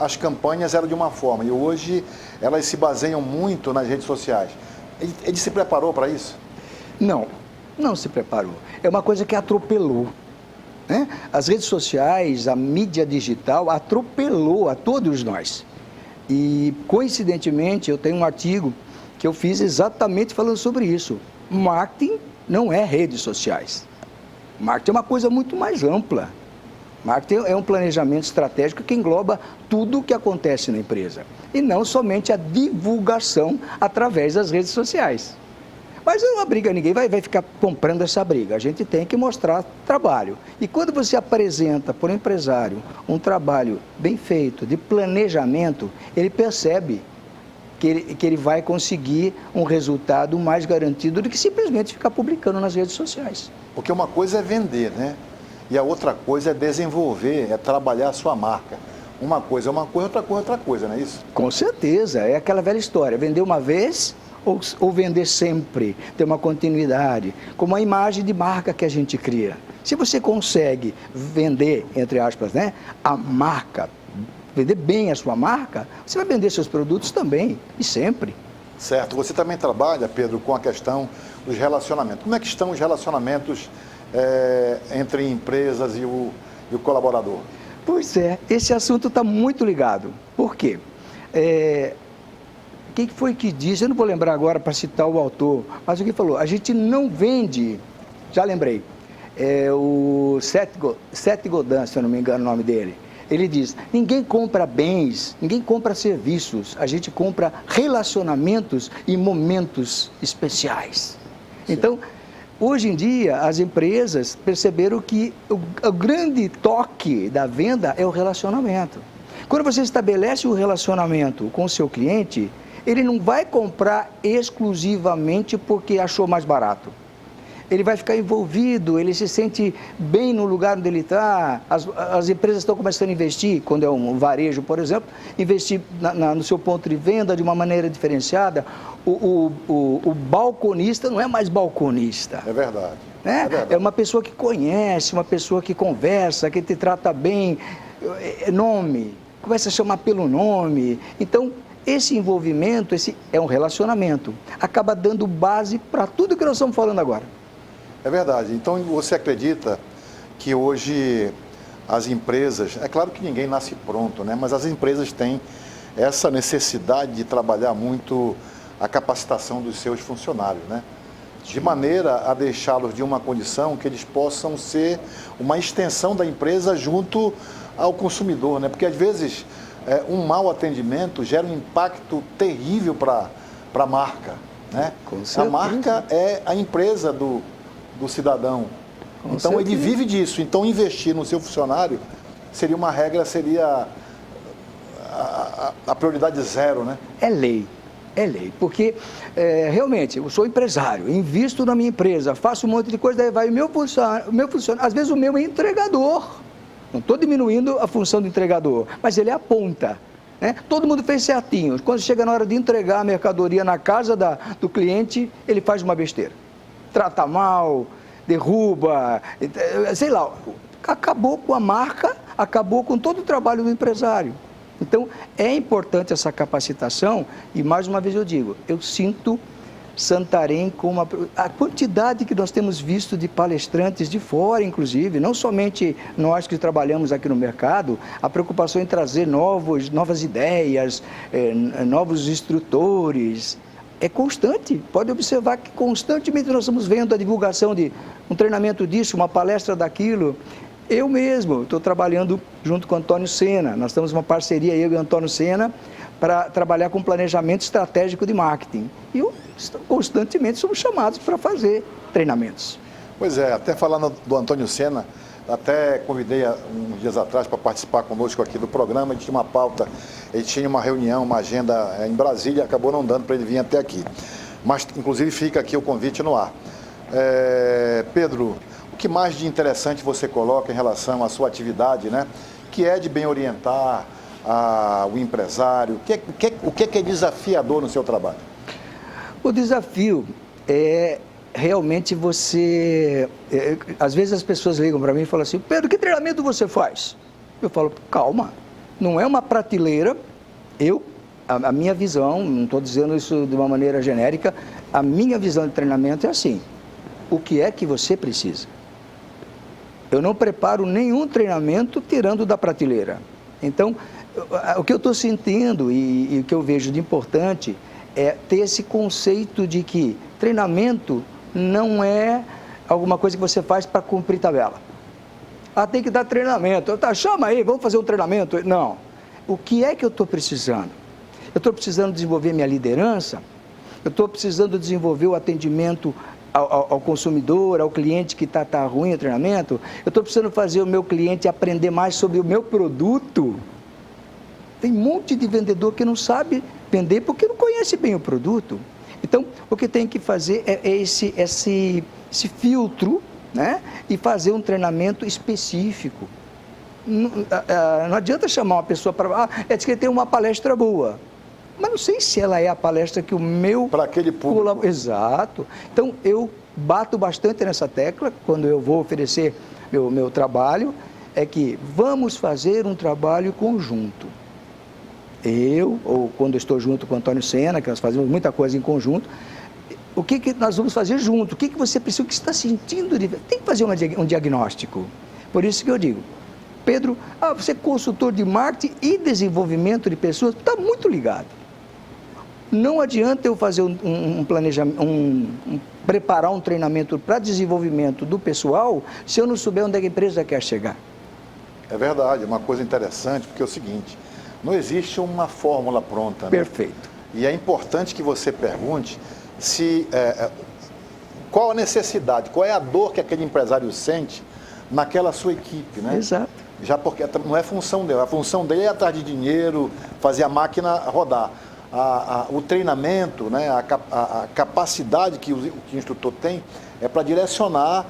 as campanhas eram de uma forma e hoje elas se baseiam muito nas redes sociais. Ele se preparou para isso? Não se preparou. É uma coisa que atropelou, né? As redes sociais, a mídia digital atropelou a todos nós. E, coincidentemente, eu tenho um artigo que eu fiz exatamente falando sobre isso. Marketing não é redes sociais. Marketing é uma coisa muito mais ampla. Marketing é um planejamento estratégico que engloba tudo o que acontece na empresa. E não somente a divulgação através das redes sociais. Mas não é uma briga, ninguém vai ficar comprando essa briga. A gente tem que mostrar trabalho. E quando você apresenta para o empresário um trabalho bem feito, de planejamento, ele percebe que ele vai conseguir um resultado mais garantido do que simplesmente ficar publicando nas redes sociais. Porque uma coisa é vender, né? E a outra coisa é desenvolver, é trabalhar a sua marca. Uma coisa é uma coisa, outra coisa é outra coisa, não é isso? Com certeza, é aquela velha história, vender uma vez ou vender sempre, ter uma continuidade, como a imagem de marca que a gente cria. Se você consegue vender, entre aspas, né, a marca, vender bem a sua marca, você vai vender seus produtos também, e sempre. Certo. Você também trabalha, Pedro, com a questão dos relacionamentos. Como é que estão os relacionamentos entre empresas e o colaborador? Pois é, esse assunto está muito ligado. Por quê? Quem foi que disse, eu não vou lembrar agora para citar o autor, mas o que falou, a gente não vende, já lembrei, o Seth Godin, se eu não me engano o nome dele, ele diz, ninguém compra bens, ninguém compra serviços, a gente compra relacionamentos e momentos especiais. Sim. Então, hoje em dia, as empresas perceberam que o grande toque da venda é o relacionamento. Quando você estabelece o relacionamento com o seu cliente, ele não vai comprar exclusivamente porque achou mais barato. Ele vai ficar envolvido, ele se sente bem no lugar onde ele está. As empresas estão começando a investir, quando é um varejo, por exemplo, investir no seu ponto de venda de uma maneira diferenciada. O balconista não é mais balconista. É verdade. Né? É verdade. É uma pessoa que conhece, uma pessoa que conversa, que te trata bem, nome, começa a chamar pelo nome. Então, esse envolvimento, esse é um relacionamento, acaba dando base para tudo que nós estamos falando agora. É verdade. Então, você acredita que hoje as empresas, é claro que ninguém nasce pronto, né? Mas as empresas têm essa necessidade de trabalhar muito a capacitação dos seus funcionários, né? De maneira a deixá-los de uma condição que eles possam ser uma extensão da empresa junto ao consumidor, né? Porque às vezes um mau atendimento gera um impacto terrível para a marca, né? A marca é a empresa do cidadão. Então ele vive disso. Então investir no seu funcionário seria uma regra, seria a prioridade zero, né? É lei. É lei, porque realmente eu sou empresário, invisto na minha empresa, faço um monte de coisa, daí vai o meu funcionário, às vezes o meu é entregador. Não estou diminuindo a função do entregador, mas ele é a ponta. Né? Todo mundo fez certinho. Quando chega na hora de entregar a mercadoria na casa do cliente, ele faz uma besteira. Trata mal, derruba, sei lá. Acabou com a marca, acabou com todo o trabalho do empresário. Então, é importante essa capacitação e, mais uma vez eu digo, eu sinto Santarém com a quantidade que nós temos visto de palestrantes de fora, inclusive, não somente nós que trabalhamos aqui no mercado, a preocupação em trazer novas ideias, novos instrutores, é constante. Pode observar que constantemente nós estamos vendo a divulgação de um treinamento disso, uma palestra daquilo. Eu mesmo estou trabalhando junto com o Antônio Sena, nós temos uma parceria, eu e o Antônio Sena, para trabalhar com planejamento estratégico de marketing. E constantemente somos chamados para fazer treinamentos. Pois é, até falando do Antônio Sena, até convidei uns dias atrás para participar conosco aqui do programa, a gente tinha uma pauta, ele tinha uma reunião, uma agenda em Brasília, acabou não dando para ele vir até aqui. Mas, inclusive, fica aqui o convite no ar. Pedro, o que mais de interessante você coloca em relação à sua atividade, né? Que é de bem orientar o empresário, o que é desafiador no seu trabalho? O desafio é realmente você... às vezes as pessoas ligam para mim e falam assim, Pedro, que treinamento você faz? Eu falo, calma, não é uma prateleira, a minha visão, não estou dizendo isso de uma maneira genérica, a minha visão de treinamento é assim, o que é que você precisa? Eu não preparo nenhum treinamento tirando da prateleira. Então, o que eu estou sentindo e o que eu vejo de importante é ter esse conceito de que treinamento não é alguma coisa que você faz para cumprir tabela. tem que dar treinamento. Tá, chama aí, vamos fazer um treinamento. Não. O que é que eu estou precisando? Eu estou precisando desenvolver minha liderança, eu estou precisando desenvolver o atendimento ao consumidor, ao cliente que está ruim o treinamento, eu estou precisando fazer o meu cliente aprender mais sobre o meu produto. Tem um monte de vendedor que não sabe vender porque não conhece bem o produto. Então, o que tem que fazer é esse filtro, né? E fazer um treinamento específico. Não adianta chamar uma pessoa para... diz que tem uma palestra boa. Mas não sei se ela é a palestra que o meu... Para aquele público. Exato. Então, eu bato bastante nessa tecla quando eu vou oferecer meu trabalho, é que vamos fazer um trabalho conjunto. Eu, ou quando eu estou junto com o Antônio Sena, que nós fazemos muita coisa em conjunto, o que nós vamos fazer junto? O que você precisa, o que você está sentindo? Tem que fazer um diagnóstico. Por isso que eu digo, Pedro, você é consultor de marketing e desenvolvimento de pessoas, está muito ligado. Não adianta eu fazer um planejamento, preparar um treinamento para desenvolvimento do pessoal se eu não souber onde é que a empresa quer chegar. É verdade, é uma coisa interessante, porque é o seguinte, não existe uma fórmula pronta. Né? Perfeito. E é importante que você pergunte qual a necessidade, qual é a dor que aquele empresário sente naquela sua equipe, né? Exato. Já porque não é função dele, a função dele é atrás de dinheiro, fazer a máquina rodar. O treinamento, né, a capacidade que o instrutor tem é para direcionar,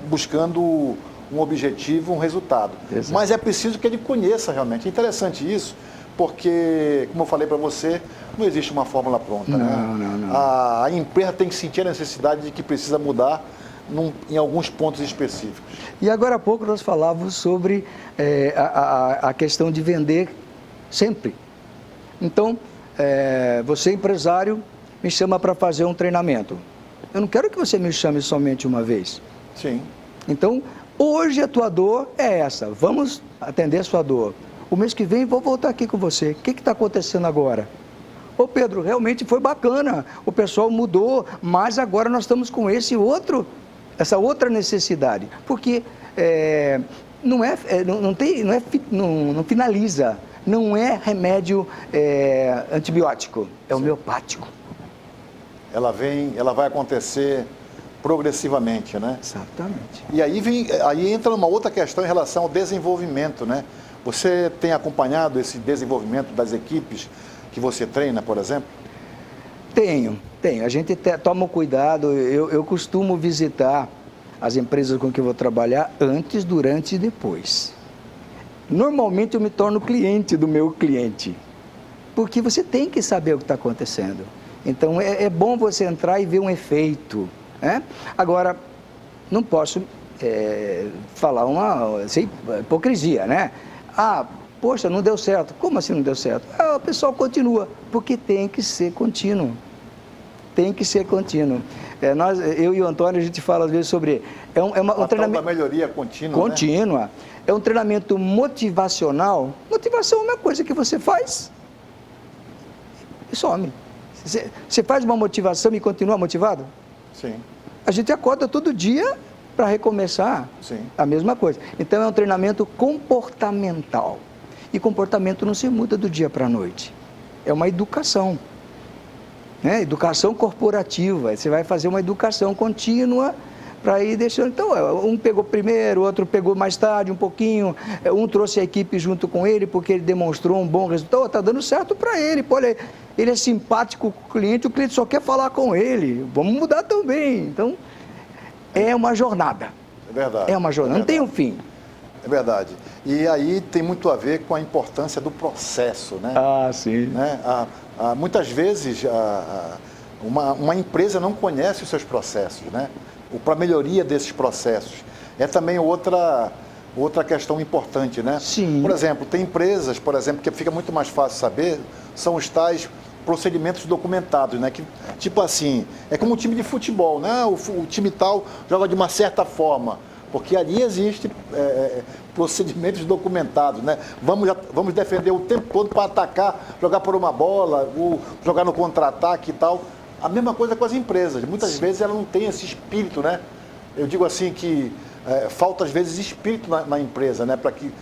buscando um objetivo, um resultado. Exato. Mas é preciso que ele conheça realmente. É interessante isso, porque, como eu falei para você, não existe uma fórmula pronta. Não. A empresa tem que sentir a necessidade de que precisa mudar em alguns pontos específicos. E agora há pouco nós falávamos sobre a questão de vender sempre. Então, você empresário me chama para fazer um treinamento. Eu não quero que você me chame somente uma vez. Sim. Então, hoje a tua dor é essa. Vamos atender a sua dor. O mês que vem vou voltar aqui com você. O que está acontecendo agora? Ô Pedro, realmente foi bacana. O pessoal mudou, mas agora nós estamos com essa outra necessidade. Porque não finaliza. Não é remédio antibiótico, é homeopático. Ela vai acontecer progressivamente, né? Exatamente. E aí entra uma outra questão em relação ao desenvolvimento, né? Você tem acompanhado esse desenvolvimento das equipes que você treina, por exemplo? Tenho. A gente toma cuidado, eu costumo visitar as empresas com que eu vou trabalhar antes, durante e depois. Normalmente eu me torno cliente do meu cliente, porque você tem que saber o que está acontecendo. Então é bom você entrar e ver um efeito, né? Agora, não posso falar uma hipocrisia, né? Poxa, não deu certo. Como assim não deu certo? O pessoal continua, porque tem que ser contínuo. Tem que ser contínuo. Eu e o Antônio, a gente fala às vezes sobre... um treinamento... da melhoria contínua, Contínua. Né? É um treinamento motivacional. Motivação é uma coisa que você faz e some. Você faz uma motivação e continua motivado? Sim. A gente acorda todo dia para recomeçar. Sim. A mesma coisa. Então é um treinamento comportamental. E comportamento não se muda do dia para a noite. É uma educação. Né? Educação corporativa. Você vai fazer uma educação contínua para ir deixando. Então, um pegou primeiro, outro pegou mais tarde, um pouquinho. Um trouxe a equipe junto com ele porque ele demonstrou um bom resultado. Está dando certo para ele. Pô, ele é simpático com o cliente só quer falar com ele. Vamos mudar também. Então, é uma jornada. É verdade. É uma jornada, não tem um fim. É verdade. E aí tem muito a ver com a importância do processo, né? Sim. Né? Muitas vezes uma empresa não conhece os seus processos, né? Para a melhoria desses processos. É também outra questão importante, né? Sim. Por exemplo, tem empresas, que fica muito mais fácil saber, são os tais procedimentos documentados, né? Que, tipo assim, é como um time de futebol, né? O time tal joga de uma certa forma, porque ali existe procedimentos documentados, né? Vamos defender o tempo todo para atacar, jogar por uma bola, ou jogar no contra-ataque e tal. A mesma coisa com as empresas. Muitas vezes ela não tem esse espírito, né? Eu digo assim que falta às vezes espírito na empresa, né? Para que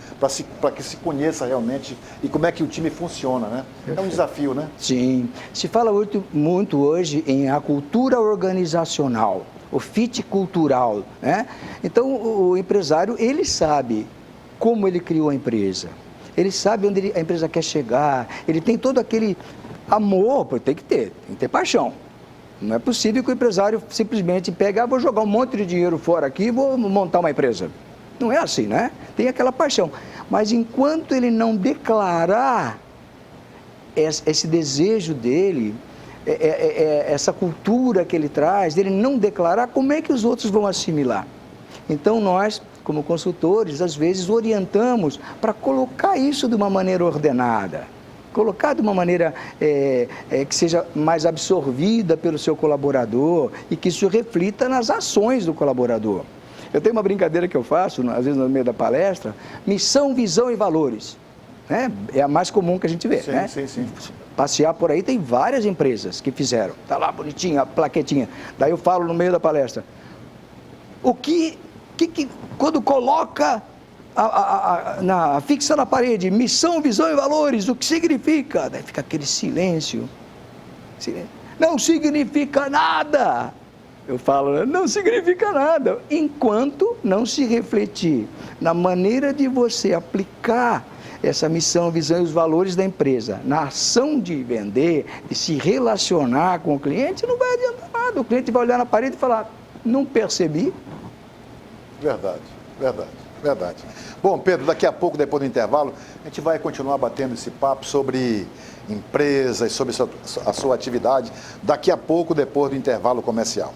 se conheça realmente e como é que o time funciona, né? É um desafio, né? Sim. Se fala muito hoje em a cultura organizacional, o fit cultural, né? Então, o empresário, ele sabe como ele criou a empresa. Ele sabe onde a empresa quer chegar. Ele tem todo aquele amor, tem que ter paixão. Não é possível que o empresário simplesmente pegue, vou jogar um monte de dinheiro fora aqui e vou montar uma empresa. Não é assim, né? Tem aquela paixão. Mas enquanto ele não declarar esse desejo dele, essa cultura que ele traz, ele não declarar, como é que os outros vão assimilar? Então nós, como consultores, às vezes orientamos para colocar isso de uma maneira ordenada. Colocar de uma maneira que seja mais absorvida pelo seu colaborador e que isso reflita nas ações do colaborador. Eu tenho uma brincadeira que eu faço, às vezes no meio da palestra, missão, visão e valores. Né? É a mais comum que a gente vê. Sim, né? sim. Passear por aí, tem várias empresas que fizeram. Está lá bonitinha, a plaquetinha. Daí eu falo no meio da palestra. Quando coloca... fixa na parede, missão, visão e valores, o que significa? Daí fica aquele silêncio. Não significa nada. Eu falo, não significa nada. Enquanto não se refletir na maneira de você aplicar essa missão, visão e os valores da empresa na ação de vender, de se relacionar com o cliente, não vai adiantar nada. O cliente vai olhar na parede e falar, não percebi. Verdade. Bom, Pedro, daqui a pouco, depois do intervalo, a gente vai continuar batendo esse papo sobre empresas, sobre a sua atividade, daqui a pouco, depois do intervalo comercial.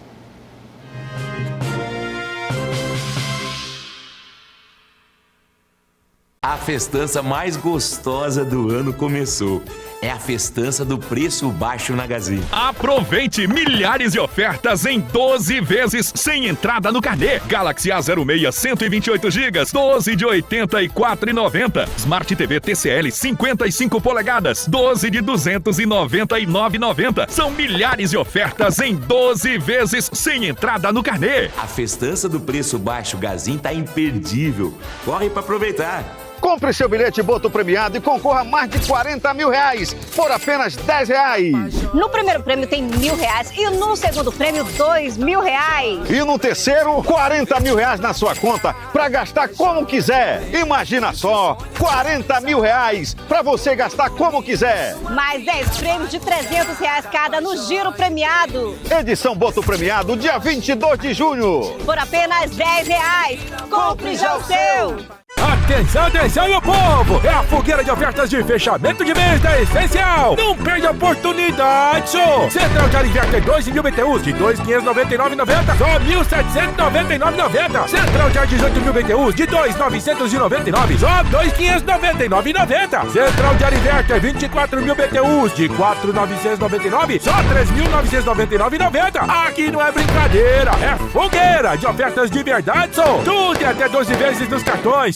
A festança mais gostosa do ano começou. É a festança do Preço Baixo na Gazin. Aproveite milhares de ofertas em 12 vezes sem entrada no carnê. Galaxy A06 128 GB, 12 de R$ 84,90. Smart TV TCL 55 polegadas, 12 de R$ 299,90. São milhares de ofertas em 12 vezes sem entrada no carnê. A festança do Preço Baixo Gazin tá imperdível. Corre para aproveitar. Compre seu bilhete Boto Premiado e concorra a mais de R$40 mil por apenas R$10. No primeiro prêmio tem R$1.000 e no segundo prêmio R$2.000. E no terceiro, R$40 mil na sua conta para gastar como quiser. Imagina só, R$40 mil para você gastar como quiser. Mais 10 prêmios de R$300 cada no Giro Premiado. Edição Boto Premiado, dia 22 de junho. Por apenas R$10. Compre já o seu. Atenção, meu povo! É a fogueira de ofertas de fechamento de mês da Essencial! Não perde a oportunidade, só! Central de ar inverter 2.000 BTUs de R$ 2.599,90, só R$ 1.799,90. Central de ar 18.000 BTUs de R$ 2.999, só R$ 2.599,90. Central de ar inverter 24.000 BTUs de R$ 4.999, só R$ 3.999,90. Aqui não é brincadeira, é fogueira de ofertas de verdade, só! Tudo e até 12 vezes nos cartões.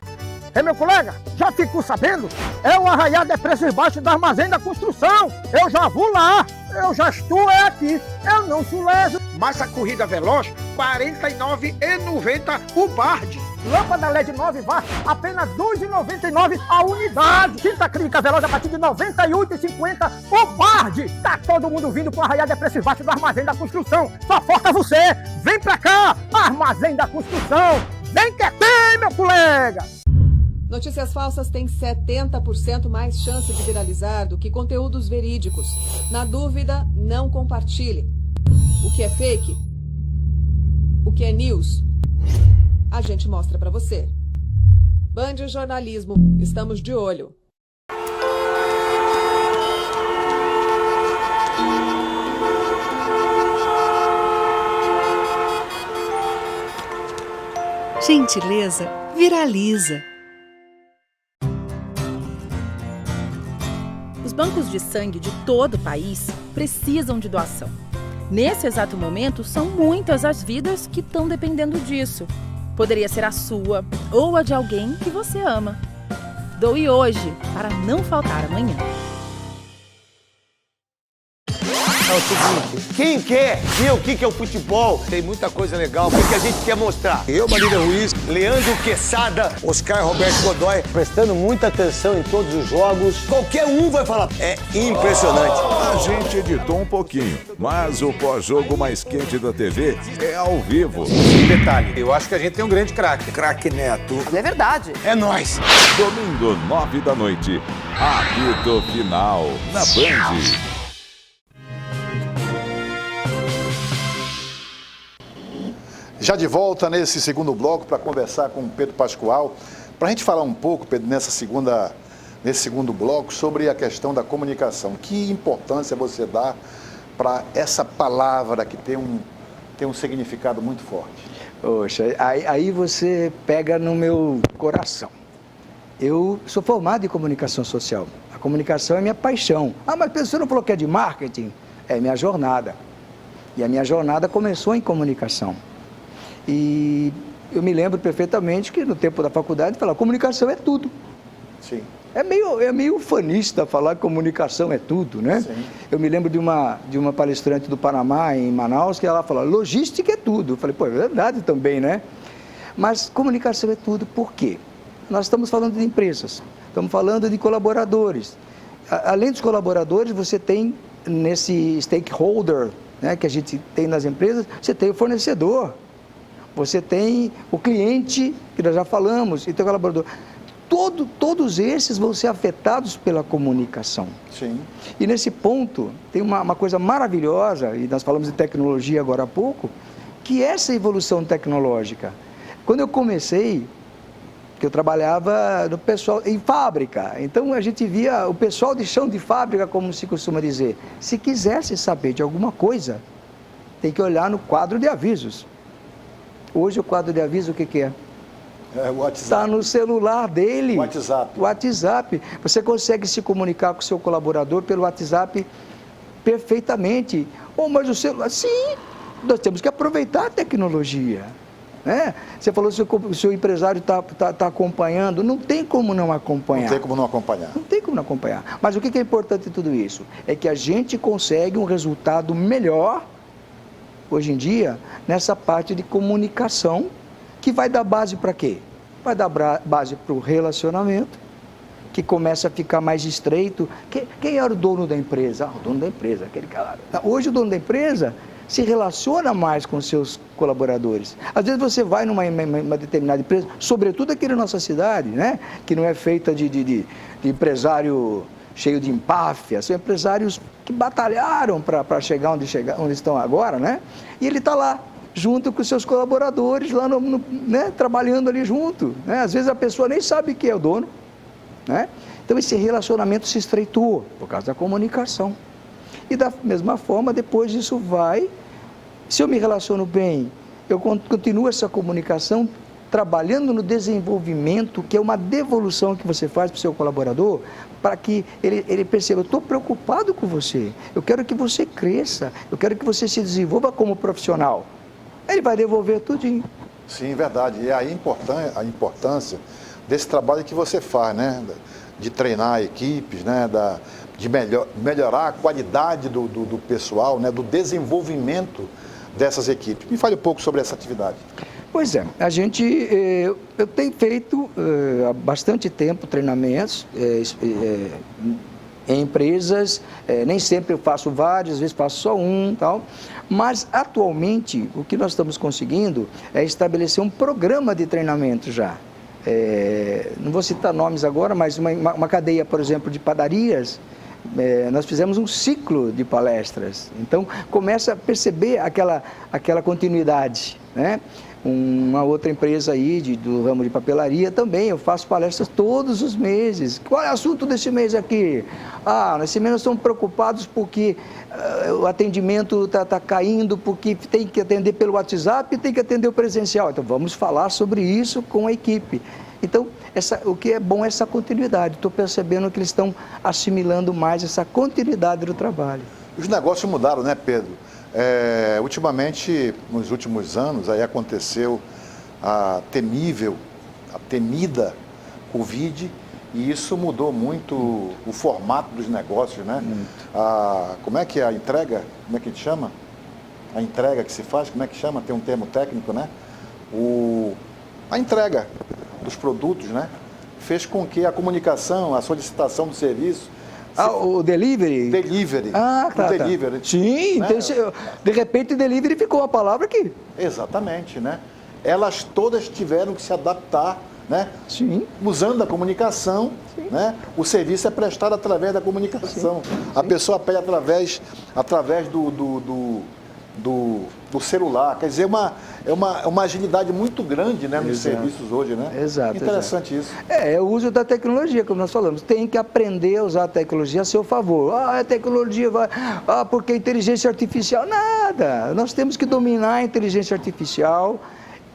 Meu colega, já ficou sabendo? É o arraial de preços baixos da Armazém da Construção. Eu já vou lá. Eu já estou aqui. Eu não sou leso. Massa corrida veloz, R$ 49,90 o Bard. Lâmpada LED 9 watts, apenas R$ 2,99 a unidade. Tinta clínica veloz a partir de R$ 98,50 o Bard. Tá todo mundo vindo pro arraial de preços baixos da Armazém da Construção. Só falta você. Vem pra cá, Armazém da Construção. Vem que tem, meu colega. Notícias falsas têm 70% mais chance de viralizar do que conteúdos verídicos. Na dúvida, não compartilhe. O que é fake? O que é news? A gente mostra pra você. Band Jornalismo, estamos de olho. Gentileza viraliza. Os bancos de sangue de todo o país precisam de doação. Nesse exato momento, são muitas as vidas que estão dependendo disso. Poderia ser a sua ou a de alguém que você ama. Doe hoje para não faltar amanhã. o seguinte, quem quer ver o que é o futebol, tem muita coisa legal, o que a gente quer mostrar. Eu, Marília Ruiz, Leandro Quesada, Oscar Roberto Godoy, prestando muita atenção em todos os jogos. Qualquer um vai falar, é impressionante. A gente editou um pouquinho, mas o pós-jogo mais quente da TV é ao vivo. Detalhe, eu acho que a gente tem um grande craque. Craque Neto. É verdade. É nóis. Domingo, 9 da noite. Apito Final, na Band. Já de volta nesse segundo bloco para conversar com o Pedro Pascoal, para a gente falar um pouco, Pedro, nesse segundo bloco, sobre a questão da comunicação. Que importância você dá para essa palavra que tem um significado muito forte? Poxa, aí você pega no meu coração. Eu sou formado em comunicação social. A comunicação é minha paixão. Ah, mas você não falou que é de marketing? É minha jornada. E a minha jornada começou em comunicação. E eu me lembro perfeitamente que no tempo da faculdade falava, comunicação é tudo. Sim. É meio ufanista falar que comunicação é tudo, né? Sim. Eu me lembro de uma palestrante do Panamá, em Manaus, que ela falou, logística é tudo. Eu falei, pô, é verdade também, né? Mas comunicação é tudo, por quê? Nós estamos falando de empresas, estamos falando de colaboradores. Além dos colaboradores, você tem nesse stakeholder, né, que a gente tem nas empresas, você tem o fornecedor, você tem o cliente, que nós já falamos, e tem o colaborador. Todos esses vão ser afetados pela comunicação. Sim. E nesse ponto, tem uma coisa maravilhosa, e nós falamos de tecnologia agora há pouco, que é essa evolução tecnológica. Quando eu comecei, que eu trabalhava no pessoal em fábrica, então a gente via o pessoal de chão de fábrica, como se costuma dizer, se quisesse saber de alguma coisa, tem que olhar no quadro de avisos. Hoje o quadro de aviso o que é? É o WhatsApp. Está no celular dele. WhatsApp. WhatsApp. Você consegue se comunicar com o seu colaborador pelo WhatsApp perfeitamente. Oh, mas o celular... Sim, nós temos que aproveitar a tecnologia. Né? Você falou que o seu empresário está acompanhando. Não tem como não acompanhar. Não tem como não acompanhar. Não tem como não acompanhar. Mas o que é importante em tudo isso? É que a gente consegue um resultado melhor, hoje em dia, nessa parte de comunicação, que vai dar base para quê? Vai dar base para o relacionamento, que começa a ficar mais estreito. Quem era o dono da empresa? O dono da empresa, aquele cara. Hoje o dono da empresa se relaciona mais com seus colaboradores. Às vezes você vai numa determinada empresa, sobretudo aqui na nossa cidade, né? Que não é feita de empresário cheio de empáfia, são empresários que batalharam para chegar onde estão agora, né? E ele está lá, junto com os seus colaboradores, lá né, trabalhando ali junto. Né? Às vezes a pessoa nem sabe quem é o dono. Né? Então esse relacionamento se estreitou por causa da comunicação. E da mesma forma, depois isso vai, se eu me relaciono bem, eu continuo essa comunicação trabalhando no desenvolvimento, que é uma devolução que você faz para o seu colaborador, para que ele perceba, eu estou preocupado com você, eu quero que você cresça, eu quero que você se desenvolva como profissional. Ele vai devolver tudinho. Sim, verdade. E aí a importância desse trabalho que você faz, né? De treinar equipes, né? De melhorar a qualidade do pessoal, né? Do desenvolvimento dessas equipes. Me fale um pouco sobre essa atividade. Pois é, eu tenho feito há bastante tempo treinamentos em empresas, nem sempre eu faço vários, às vezes faço só um, tal. Mas, atualmente, o que nós estamos conseguindo é estabelecer um programa de treinamento já. Não vou citar nomes agora, mas uma cadeia, por exemplo, de padarias, nós fizemos um ciclo de palestras. Então, começa a perceber aquela continuidade, né? Uma outra empresa aí do ramo de papelaria também, eu faço palestras todos os meses. Qual é o assunto desse mês aqui? Nesse mês nós estamos preocupados porque o atendimento está caindo, porque tem que atender pelo WhatsApp e tem que atender o presencial. Então vamos falar sobre isso com a equipe. Então, o que é bom é essa continuidade. Estou percebendo que eles estão assimilando mais essa continuidade do trabalho. Os negócios mudaram, né, Pedro? Ultimamente, nos últimos anos, aí aconteceu a temida Covid E isso mudou muito o formato dos negócios, né? Como é que é a entrega? Como é que a gente chama? A entrega que se faz, como é que chama? Tem um termo técnico, né? A entrega dos produtos, né? Fez com que a comunicação, a solicitação do serviço... o delivery? Delivery. Tá. Delivery. Sim, né? então, de repente delivery ficou a palavra aqui. Exatamente, né? Elas todas tiveram que se adaptar, né? Sim. Usando a comunicação, né? O serviço é prestado através da comunicação. Sim. A pessoa pede através do celular. Quer dizer, é uma agilidade muito grande, né, nos serviços hoje, né? Exato. Interessante isso. É o uso da tecnologia, como nós falamos. Tem que aprender a usar a tecnologia a seu favor. A tecnologia vai... porque inteligência artificial... Nada! Nós temos que dominar a inteligência artificial,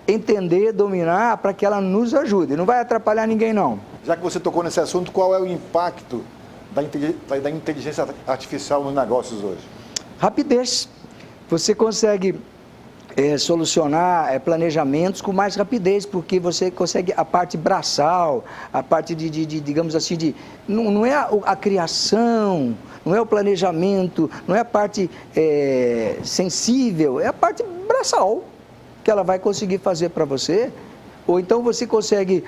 entender, dominar, para que ela nos ajude. Não vai atrapalhar ninguém, não. Já que você tocou nesse assunto, qual é o impacto da inteligência artificial nos negócios hoje? Rapidez. Você consegue solucionar planejamentos com mais rapidez, porque você consegue a parte braçal, a parte digamos assim, não é a criação, não é o planejamento, não é a parte sensível, é a parte braçal que ela vai conseguir fazer para você. Ou então você consegue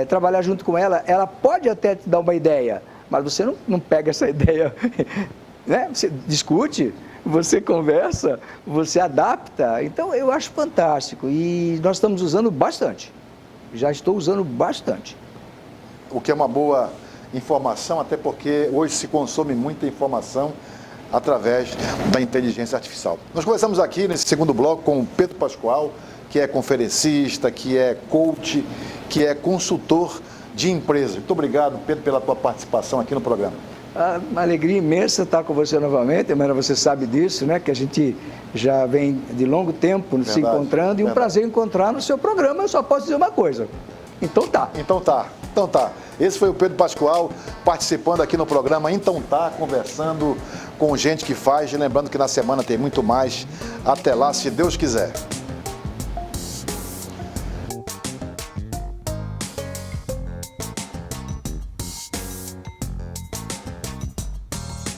trabalhar junto com ela, ela pode até te dar uma ideia, mas você não pega essa ideia, né? Você discute, você conversa, você adapta. Então, eu acho fantástico e nós estamos usando bastante. Já estou usando bastante. O que é uma boa informação, até porque hoje se consome muita informação através da inteligência artificial. Nós conversamos aqui nesse segundo bloco com o Pedro Pascoal, que é conferencista, que é coach, que é consultor de empresas. Muito obrigado, Pedro, pela tua participação aqui no programa. Uma alegria imensa estar com você novamente, mas você sabe disso, né? Que a gente já vem de longo tempo se encontrando e um prazer encontrar no seu programa. Eu só posso dizer uma coisa. Então tá. Então tá. Esse foi o Pedro Pascoal participando aqui no programa Então Tá, conversando com gente que faz. Lembrando que na semana tem muito mais. Até lá, se Deus quiser.